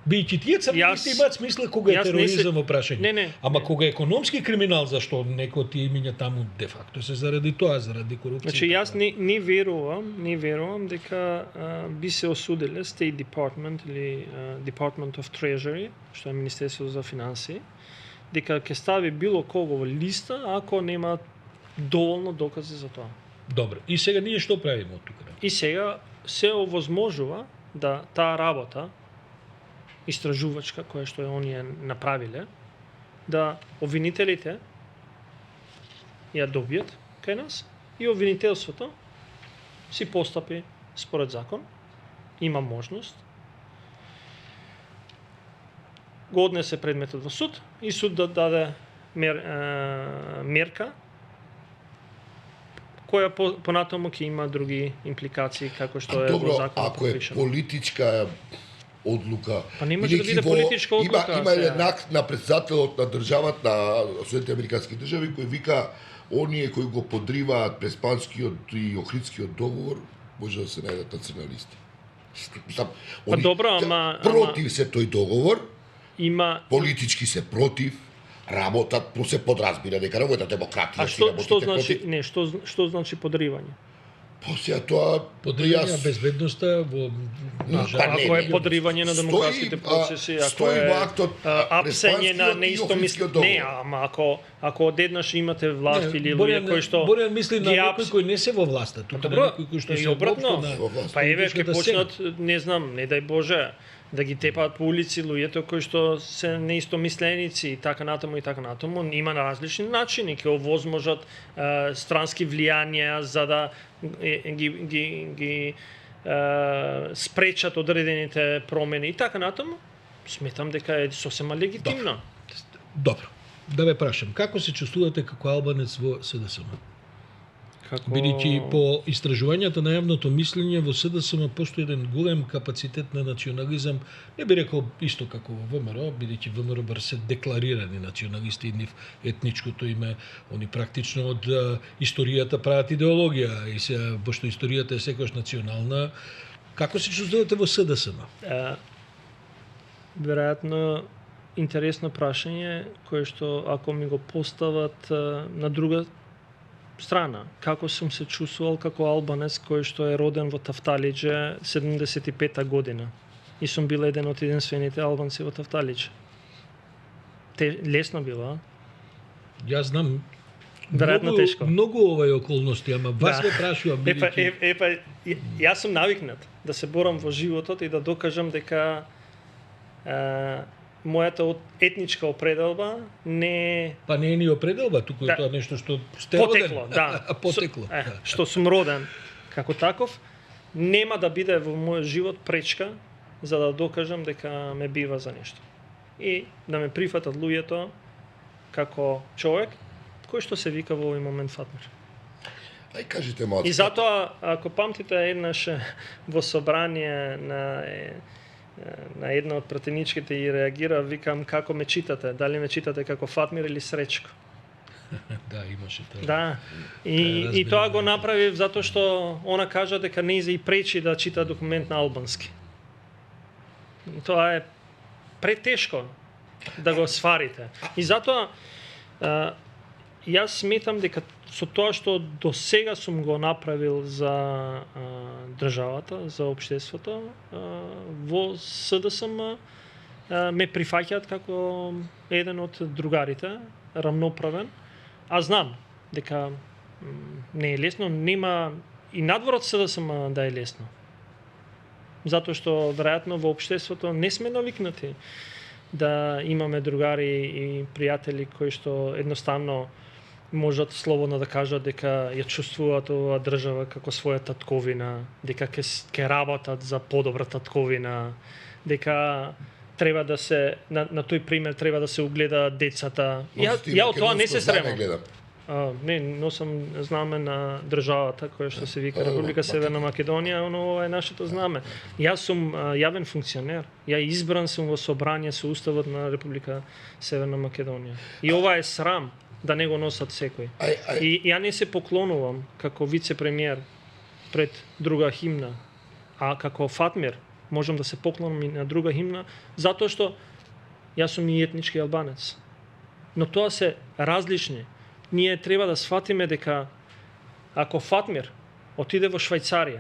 Speaker 2: Бијќи тие црни
Speaker 3: Јас-
Speaker 2: листи имаат смисла кога е
Speaker 3: јас не
Speaker 2: тероризам
Speaker 3: се-
Speaker 2: во прашање.
Speaker 3: Не, не.
Speaker 2: Ама кога е економски криминал, зашто некои од тие имиња таму де факто се заради тоа, заради корупција.
Speaker 3: Значи јас не верувам дека би се осуделе State Department или Department of Treasury, што е Министерство за финансии, дека ќе стави било кого во листа ако нема доволно докази за тоа.
Speaker 2: Добро. И сега ние што правиме од тука?
Speaker 3: И сега се овозможува да таа работа истражувачка која што ја оние направиле, да обвинителите ја добијат кај нас и обвинителството си постапи според закон, има можност, го однесе предметот во суд и суд да даде мерка која понатаму ќе има други импликации како што е
Speaker 1: Добро,
Speaker 3: во законот
Speaker 1: ако е
Speaker 3: пропишано.
Speaker 1: политичка одлука,
Speaker 3: Па не може да
Speaker 1: бидејќи
Speaker 3: биде
Speaker 1: во-
Speaker 3: политичка одлука,
Speaker 1: Има
Speaker 3: сега.
Speaker 1: еднак на председателот на државата на Соединетите Американски држави кој вика оние кои го подриваат Преспанскиот и Охридскиот договор може да се најдат на црна листа. Они
Speaker 3: добро, ама-
Speaker 1: против се тој договор,
Speaker 3: Има
Speaker 1: политички се против, работат, но се подразбира дека работата демократија
Speaker 3: А
Speaker 1: си
Speaker 3: што
Speaker 1: работите
Speaker 3: значи
Speaker 1: против.
Speaker 3: не, што значи подривање?
Speaker 1: После тоа
Speaker 2: Подривање на безбедноста во
Speaker 1: Па не,
Speaker 3: Ако е
Speaker 1: не.
Speaker 3: подривање на демократските процеси, ако
Speaker 1: стои
Speaker 3: е
Speaker 1: во актот
Speaker 3: апсење на
Speaker 1: Преспанскиот и
Speaker 3: неистомислени,
Speaker 1: Охридскиот договор.
Speaker 3: не, ама ако одеднаш имате власт или луѓе кои што
Speaker 2: Борјан мисли на
Speaker 3: ги
Speaker 2: некои
Speaker 3: апс-
Speaker 2: кои не се во власта, тука на
Speaker 3: Добро,
Speaker 2: некои кои што
Speaker 3: и
Speaker 2: се
Speaker 3: обратно.
Speaker 2: воопшто на
Speaker 1: Во власт.
Speaker 3: Па еве ќе
Speaker 2: политичката сцена.
Speaker 3: почнат, не знам, не дај Боже, да ги тепаат по улици луѓето кои што се неистомисленици и така натаму, има на различни начини ќе овозможат странски влијанија за да ги спречат одредените промени и така натаму. Сметам дека е сосема легитимно.
Speaker 2: Добро. Да ве прашам, како се чувствувате како албанец во СДСМ?
Speaker 3: Како
Speaker 2: Бидејќи по истражувањата на јавното мислење во СДСМ постои еден голем капацитет на национализам, не би рекол исто како во ВМРО, бидејќи ВМРО бар се декларирани националисти и нив етничкото име, они практично од историјата прават идеологија и се пошто историјата е секогаш национална. Како се чувствувате во СДСМ?
Speaker 3: Веројатно интересно прашање кое што ако ми го постават на друга страна, како сум се чувствувал како албанец кој што е роден во Тафталиџе 75-та година и сум бил еден од единствените албанци во Тафталиџе. Лесно било, а?
Speaker 2: Јас знам
Speaker 3: Веројатно тешко.
Speaker 2: Многу овај околности, ама вас ве прашувам бидејќи
Speaker 3: Јас сум навикнат да се борам во животот и да докажам дека мојата етничка определба не
Speaker 2: па не е ни определба, туку е
Speaker 3: Да.
Speaker 2: тоа нешто што сте
Speaker 3: потекло,
Speaker 2: роден.
Speaker 3: да.
Speaker 2: Потекло.
Speaker 3: Да. Што сум роден како таков, нема да биде во мојот живот пречка за да докажам дека ме бива за нешто. И да ме прифатат луѓето како човек кој што се вика во овој момент Фатмир.
Speaker 1: Ај кажете малку.
Speaker 3: И затоа, ако памтите еднаш во собрание на на една од пратеничките и реагира, викам како ме читате, дали ме читате како Фатмир или Сречко.
Speaker 2: Да, имаше тоа.
Speaker 3: Да. И тоа го направи затоа што она кажа дека не и пречи да чита документ на албански. Тоа е претешко да го сварите. И затоа јас сметам дека со тоа што до сега сум го направил за државата, за општеството, во СДСМ ме прифаќаат како еден од другарите, рамноправен. А знам дека не е лесно, нема и надвор од СДСМ да е лесно. Затоа што веројатно во општеството не сме навикнати да имаме другари и пријатели кои што едноставно можат слободно да кажат дека ја чувствуваат оваа држава како своја татковина, дека ќе работат за подобра татковина, дека треба да се на тој пример треба да се угледаат децата. Ја од тоа не се сремам. Не, носам знаме на државата која што се вика Република Северна Македонија, оно е нашето знаме. Јас сум јавен функционер. Ја избран сум во собрание со уставот на Република Северна Македонија. И ова е срам да не го носат секој. И ја не се поклонувам како вице-премиер пред друга химна, а како Фатмир можам да се поклонам и на друга химна, затоа што јас сум и етнички албанец. Но тоа се различни. Ние треба да сватиме дека ако Фатмир отиде во Швајцарија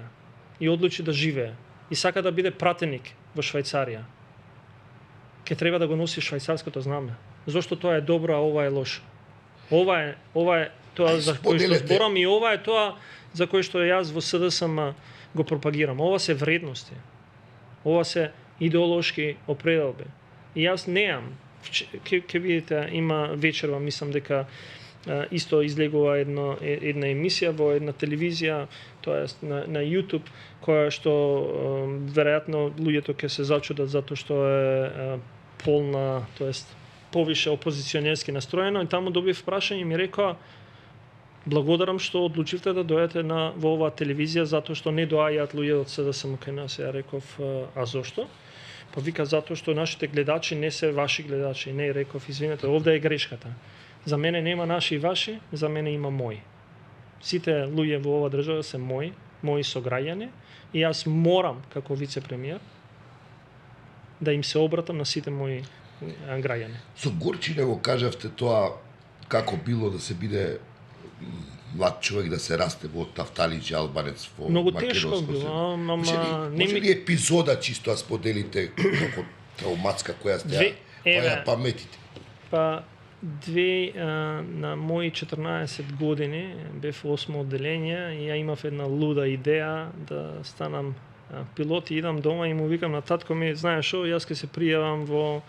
Speaker 3: и одлучи да живее и сака да биде пратеник во Швајцарија, ќе треба да го носи швајцарското знаме. Зошто тоа е добро, а ова е лошо. Ова е тоа за кој што зборам и ова е тоа за кој што јас во СДСМ го пропагирам. Ова се вредности. Ова се идеолошки определби. И јас неам. Ќе видите, има вечерва, мислам дека исто излегува една емисија во една телевизија, тоа е на YouTube, која што веројатно луѓето ќе се зачудат затоа што е полна, тоест повише опозиционерски настроено, и таму добив прашање и ми рекоа: благодарам што одлучивте да дојдете во оваа телевизија затоа што не доаѓаат луѓе од СДСМ кај нас. Ја реков: а зошто? Па вика: затоа што нашите гледачи не се ваши гледачи. Не, реков: извинете, овде е грешката. За мене нема наши и ваши, за мене има мои. Сите луѓе во оваа држава се мои сограѓани, и јас морам како вице-премиер да им се обратам на сите мои граѓани.
Speaker 1: Со горчина го кажавте тоа како било да се биде млад човек, да се расте во Тафталиџи, албанец во
Speaker 3: Многу
Speaker 1: македонско
Speaker 3: тешко било,
Speaker 1: може ли епизода чисто да споделите како трауматска која сте ја паметите?
Speaker 3: Па на мои 14 години бев 8 одделение и ја имав една луда идеја да станам пилот, и идам дома и му викам на татко ми: знаеш што, јас ќе се пријавам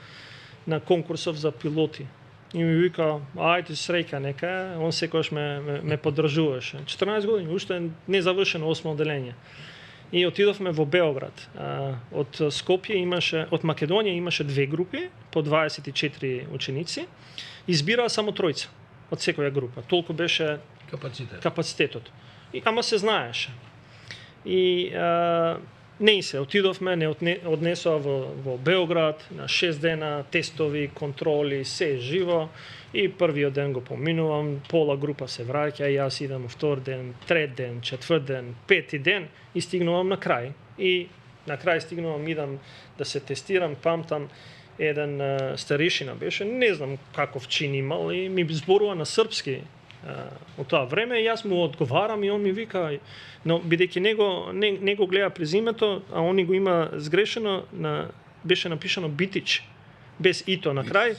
Speaker 3: на конкурсов за пилоти. И ми вика: ајде среќа, нека. Он секогаш ме поддржуваше. 14 години, уште не завршено 8 одделение. И отидовме во Београд. Од Скопје имаше, од Македонија имаше 2 групи по 24 ученици. Избираа само тројца од секоја група. Толку беше капацитетот. Ама се знаеше. И не се отидовме, не однесоа во Београд на 6 дена, тестови, контроли, се живо. И првиот ден го поминувам, пола група се враќа, јас идам во втор ден, трет ден, четврт ден, пети ден и стигнувам на крај. И на крај стигнувам, идам да се тестирам, памтам еден старишина беше, не знам каков чин имал, и ми зборува на српски од тоа време, и јас му одговарам и он ми вика, но бидејќи не го гледа презимето, а он го има сгрешено, беше напишано Битич, без ито на крај,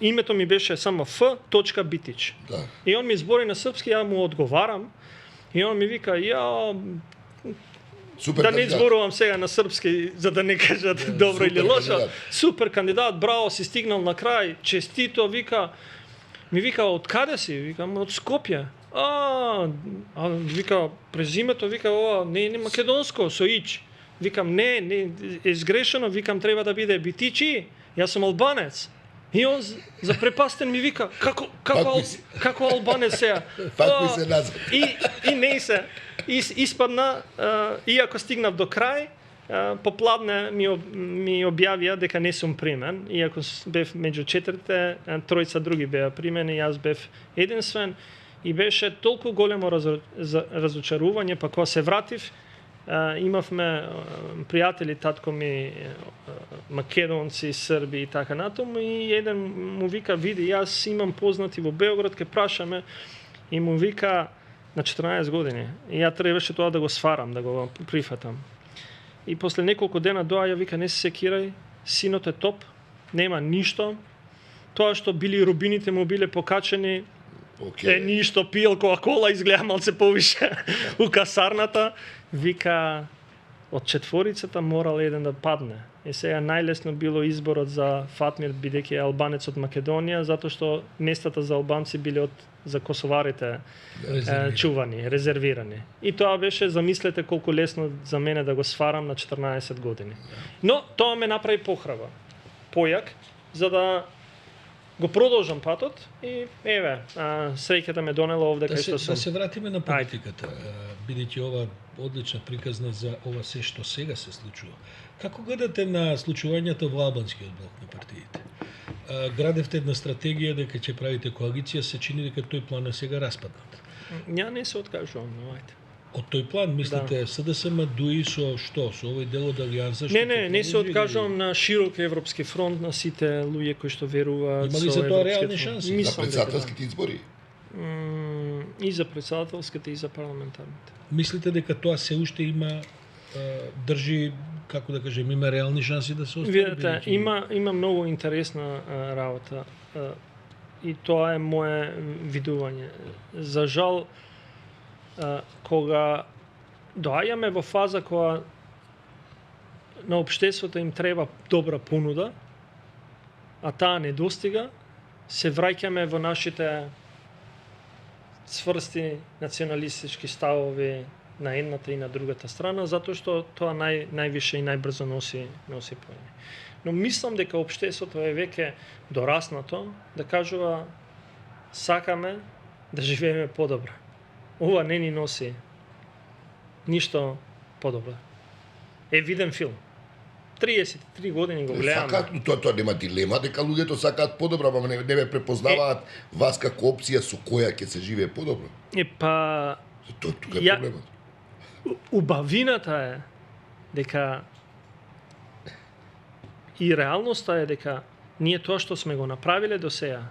Speaker 3: името ми беше само F.Битич.
Speaker 1: Да.
Speaker 3: И он ми збори на српски, ја му одговарам, и он ми вика: ја,
Speaker 1: Супер
Speaker 3: да
Speaker 1: кандидат.
Speaker 3: не зборувам сега на српски за да не кажат добро или лошо.
Speaker 1: Кандидат.
Speaker 3: Супер кандидат, браво, си стигнал на крај, честито, вика. Ми вика: од каде си? Викам: од Скопје. Вика: презимето, вика, ова не е македонско, со ич. Викам: не, е сгрешено, викам, треба да биде Битичи. Јас сум албанец. И он запрепастен ми вика, како албанец сега?
Speaker 1: Пак ми се назад.
Speaker 3: И не се. Испадна, иако стигнав до крај, попладне ми објавија дека не сум примен, иако бев меѓу четирите, тројца други беа примени, јас бев единствен и беше толку големо разочарување, па кога се вратив, имавме пријатели, татко ми, македонци, срби и така натаму, и еден му вика, види, јас имам познати во Београд, ке прашаме, и му вика на 14 години, и ја требаше тоа да го сварам, да го прифатам. И после неколку дена доаѓа, вика, не се секирај, синот е топ, нема ништо, тоа што били рубините му биле покачени, ништо, пил Кока-кола, изгледа малце повише у касарната, вика, од четворицата морал еден да падне. И сега најлесно било изборот за Фатмир, бидејќи е албанец од Македонија, затоа што местата за албанци биле за косоварите чувани, резервирани. И тоа беше, замислете колку лесно за мене да го сварам на 14 години. Но тоа ме направи похрабар, појак, за да го продолжам патот и еве, среќата ме донела овде кај што сум.
Speaker 2: Да се вратиме на политиката, бидејќи ова одлична приказна за ова се што сега се случува. Како гледате на случувањето во албанскиот блок на партиите? Градевте една стратегија дека ќе правите коалиција, се чини дека тој план е сега распаднат.
Speaker 3: Ја не се откажувам, ајде.
Speaker 2: Од тој план, мислите, СДСМ дуи со што? Со овој дел од алијанса?
Speaker 3: Не се откажувам на широк европски фронт, на сите луѓе кои што веруваат
Speaker 2: со европскиот. Има ли за тоа реални шанси?
Speaker 1: За претседателските избори?
Speaker 3: И за претседателските, и за парламентарните.
Speaker 2: Мислите дека тоа се уште има држи, како да кажем, има реални шанси да се оствари?
Speaker 3: Видете, има многу интересна работа и тоа е мое видување. За жал, кога доаѓаме во фаза кога на општеството им треба добра понуда, а таа не достига, се враќаме во нашите цврсти националистички ставови на едната и на другата страна, затоа што тоа највише и најбрзо носи поени. Но мислам дека општеството е веќе дораснато да кажува сакаме да живееме подобро. Ова не ни носи ништо подобро. Виден филм. 33 години го гледаме.
Speaker 1: Сакаат, тоа нема дилема дека луѓето сакаат подобро, ама не ве препознаваат вас како опција со која ќе се живее подобро.
Speaker 3: Па
Speaker 1: тука е проблемот.
Speaker 3: Убавината е дека и реалноста е дека ние тоа што сме го направиле до сега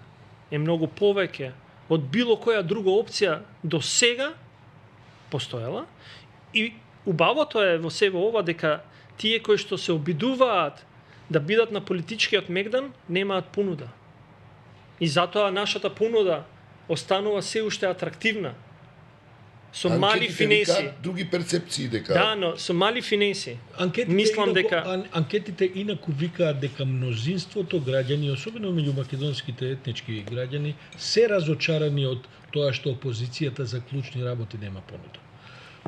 Speaker 3: е многу повеќе од било која друга опција до сега постоела, и убавото е во себе ова дека тие кои што се обидуваат да бидат на политичкиот мегдан немаат понуда. И затоа нашата понуда останува се уште атрактивна. Со мали финеси.
Speaker 1: Други перцепции дека.
Speaker 3: Да, но со мали финеси. Мислам дека
Speaker 2: анкетите инаку викаат дека мнозинството граѓани, особено меѓу македонските етнички граѓани, се разочарани од тоа што опозицијата за клучни работи нема понуда.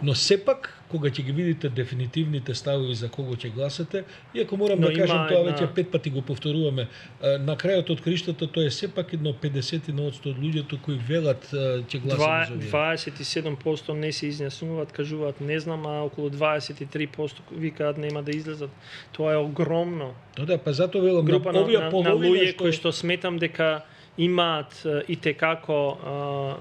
Speaker 2: Но сепак, кога ќе ги видите дефинитивните ставови за кого ќе гласате, иако морам да кажам, тоа веќе 5 пати го повторуваме, на крајот од криштата тоа е сепак едно 50% од луѓето кои велат ќе гласат за овие.
Speaker 3: 27% не се изјаснуваат, кажуваат не знам, а околу 23% викаат нема да излезат. Тоа е огромно.
Speaker 2: Да, па затоа велам,
Speaker 3: група на луѓе кои што сметам дека имаат и текако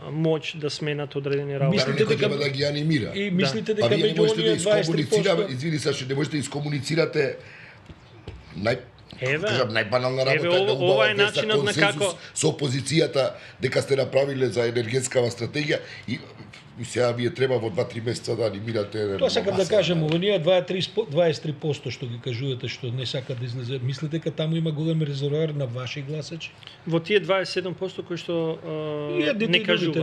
Speaker 3: моќ да сменат одредени работи.
Speaker 1: Мислите дека да ги анимира.
Speaker 2: И мислите дека меѓу оние
Speaker 1: 23%, извини се, што не можете да искомуницирате најбанална работа е да убавате консенсус со опозицијата дека сте направиле за енергетскава стратегија и сега вие треба во 2-3 месеца да анимирате.
Speaker 2: Тоа сакам да кажам, овие 23% што ги кажувате што не сакат да излезе, мислите дека таму има голем резервоар на ваши гласачи?
Speaker 3: Во тие 27% кои што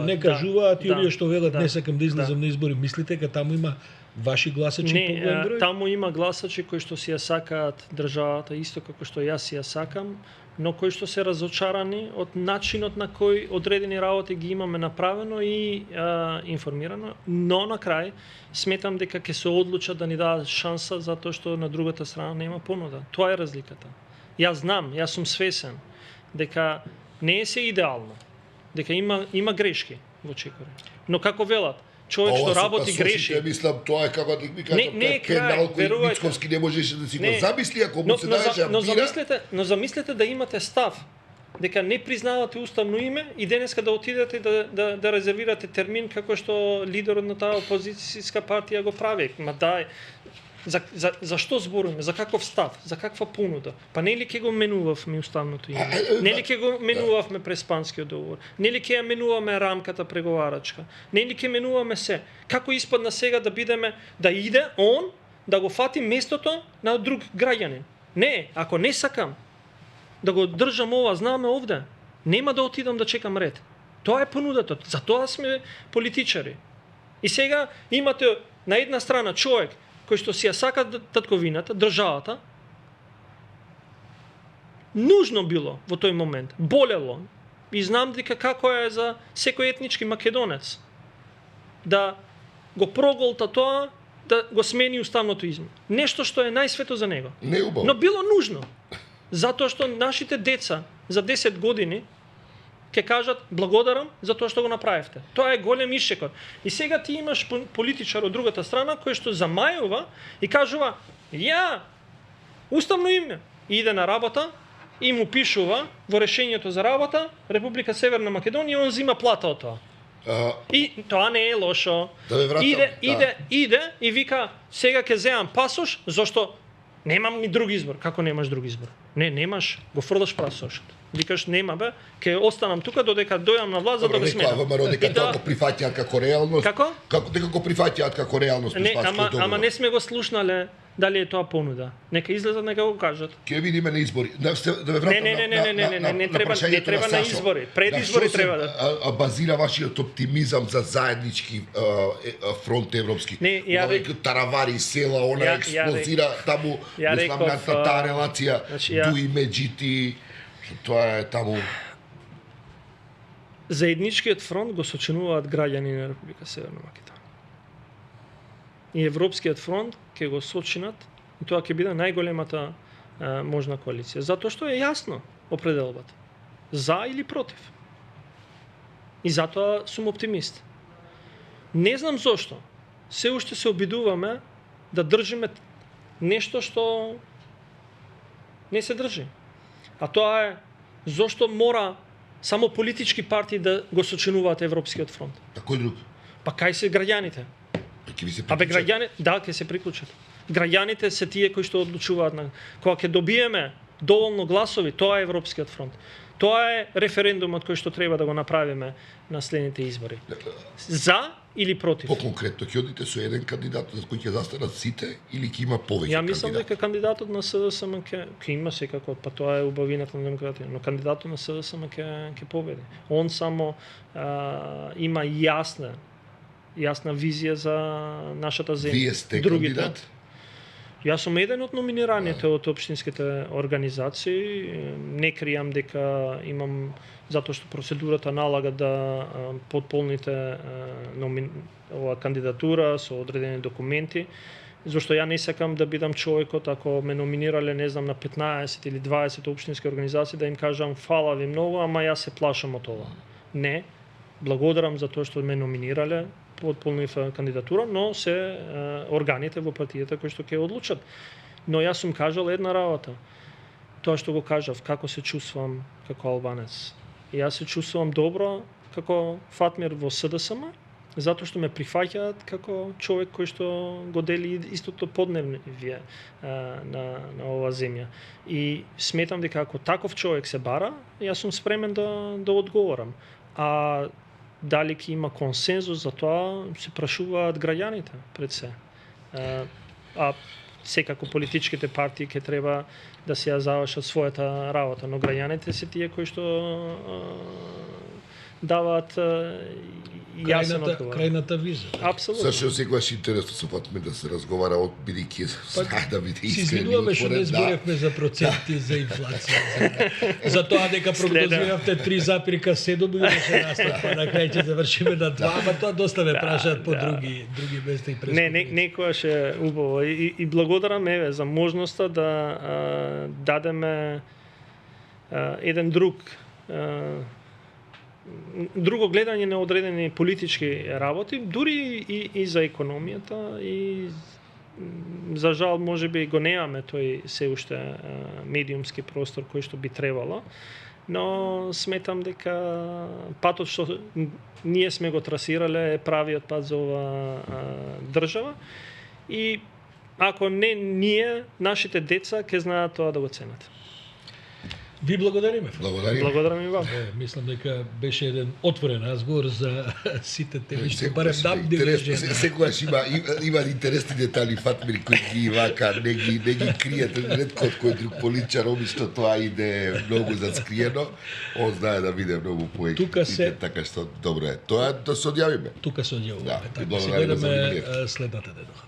Speaker 2: не кажуваат и овие што велат не сакам да излезам на избори, мислите дека таму има ваши гласачи поголем број?
Speaker 3: Таму има гласачи кои што си ја сакаат државата исто како што јас си ја сакам, но кои што се разочарани од начинот на кој одредени работи ги имаме направено и информирано, но на крај сметам дека ќе се одлучат да ни дадат шанса затоа што на другата страна нема понуда. Тоа е разликата. Јас знам, јас сум свесен дека не е се идеално, дека има грешки во чекоре. Но како велат, човек што работи греши.
Speaker 1: Мислам, тоа е како да ми кажам,
Speaker 3: Не е крај,
Speaker 1: пенал кој
Speaker 3: верувајте.
Speaker 1: Мицковски не можеше да си го
Speaker 3: Не.
Speaker 1: замисли ако му се даеше амбира.
Speaker 3: Но замислете да имате став дека не признавате уставно име и денеска да отидете да резервирате термин како што лидерот на таа опозицијска партија го прави. Ма дај, за што зборуваме? За каков став? За каква понуда? Па нели ќе го менувавме уставното име? Нели ќе го менувавме през Панскиот договор? Нели ќе ја менуваме рамката преговарачка? Нели ќе менуваме се? Како испадна сега да бидеме, да иде он, да го фати местото на друг граѓанин? Не, ако не сакам да го држам ова знаме овде, нема да отидам да чекам ред. Тоа е понудата. За тоа сме политичари. И сега имате на една страна човек кој што си ја сака татковината, државата, нужно било во тој момент, болело. И знам дека како е за секој етнички македонец да го проголта тоа, да го смени уставното име. Нешто што е најсвето за него.
Speaker 1: Не убаво.
Speaker 3: Но било нужно. Затоа што нашите деца за 10 години ќе кажат благодарам за тоа што го направивте. Тоа е голем ишчекор. И сега ти имаш политичар од другата страна кој што замајува и кажува ја уставно име иде на работа и му пишува во решењето за работа Република Северна Македонија, он зима плата од тоа. И тоа не е лошо.
Speaker 1: Да ве вратам,
Speaker 3: Иде и вика сега ќе земам пасош зашто немам ни друг избор. Како немаш друг избор? Не, немаш, го фрлаш пасошот. Викаш нема бе, ќе останам тука додека дојам на власт за да го сменам.
Speaker 1: Добро, дека тоа го прифаќаат како реалност.
Speaker 3: Како?
Speaker 1: Дека го прифаќаат како реалност.
Speaker 3: Не, ама не сме го слушнале дали е тоа понуда. Нека излезат, нека го кажат.
Speaker 1: Ќе видиме на избори. Да ве вратам
Speaker 3: не треба на избори. Пред избори треба да.
Speaker 1: Базира вашиот оптимизам за заеднички фронт европски. Таравари села, она експлозира таму, мислам на таа релација Дуи Меджити. Тоа е таму.
Speaker 3: Заедничкиот фронт го сочинуваат граѓани на Република Северна Македонија. И Европскиот фронт ќе го сочинат и тоа ќе биде најголемата можна коалиција. Затоа што е јасно определбата. За или против. И затоа сум оптимист. Не знам зошто. Се уште се обидуваме да држиме нешто што не се држи. А тоа е зошто мора само политички партии да го сочинуваат Европскиот фронт.
Speaker 1: А кој друг?
Speaker 3: Па кај се граѓаните?
Speaker 1: Ќе ви се
Speaker 3: Абе
Speaker 1: приклучат?
Speaker 3: граѓани, да, ќе се приклучат. Граѓаните се тие кои што одлучуваат на кога ќе добиеме доволно гласови, тоа е Европскиот фронт. Тоа е референдумот кој што треба да го направиме на следните избори. За или против?
Speaker 1: По-конкретно, ќе одите со еден кандидат за кој ќе застанат сите или ќе има повеќе
Speaker 3: Ја мислам
Speaker 1: кандидати?
Speaker 3: дека кандидатот на СДСМ ќе има секако, па тоа е убавината на демократија, но кандидатот на СДСМ ќе победи. Он само има јасна визија за нашата земја.
Speaker 1: Вие сте кандидат?
Speaker 3: Јас сум еден од номинираните од општинските организации. Не кријам дека имам, затоа што процедурата налага да потполните ова кандидатура со одредени документи, зашто ја не сакам да бидам човекот ако ме номинирале, не знам, на 15 или 20 општински организации да им кажам фала ви многу, ама јас се плашам од ова. Не, благодарам за тоа што ме номинирале, потполнив кандидатура, но се органите во партијата кои што ќе одлучат. Но јас сум кажал една работа. Тоа што го кажав, како се чувствувам како албанец. Јас се чувствувам добро како Фатмир во СДСМ, затоа што ме прифаќаат како човек кој што го дели истото подневие на оваа земја. И сметам дека ако таков човек се бара, јас сум спремен да одговорам. А дали ќе има консензус за тоа, се прашуваат граѓаните пред се. А секако политичките партии ќе треба да се ја завршат својата работа, но граѓаните се тие кои што даваат јасен одговор.
Speaker 2: Крајната виза.
Speaker 3: Апсолутно.
Speaker 1: Зашто секогаш интересно со Фатмир да се разговара од бидејќи знае да биде искрен.
Speaker 2: Си извинуваме што не зборевме за проценти, за инфлација. За тоа дека прогнозиравте 3,7 имаше растат, па на крај ќе завршиме на 2, ама тоа доста ме прашаат по други места и прескоки.
Speaker 3: Не, некојаш е убаво и благодарам еве за можноста да дадеме еден друго гледање на одредени политички работи, дури и за економијата, и за жал можеби го немаме тој се уште медиумски простор кој што би требало, но сметам дека патот што ние сме го трасирале е правиот пат за ова држава, и ако не ние, нашите деца ќе знаат тоа да го ценат.
Speaker 2: Ви благодариме.
Speaker 3: Благодарам и вам.
Speaker 2: Мислам дека беше еден отворен разговор за сите теми што барем да
Speaker 1: секогаш има интересни детали, Фатмир, кои ги вака, не ги кријат, ретко од кој друг политичар обично тоа иде многу заскриено, он знае да биде многу поективен, така што добро е. Тоа да се одјавиме.
Speaker 2: Тука се одјавиме.
Speaker 1: Да,
Speaker 2: така се гледаме следната недела.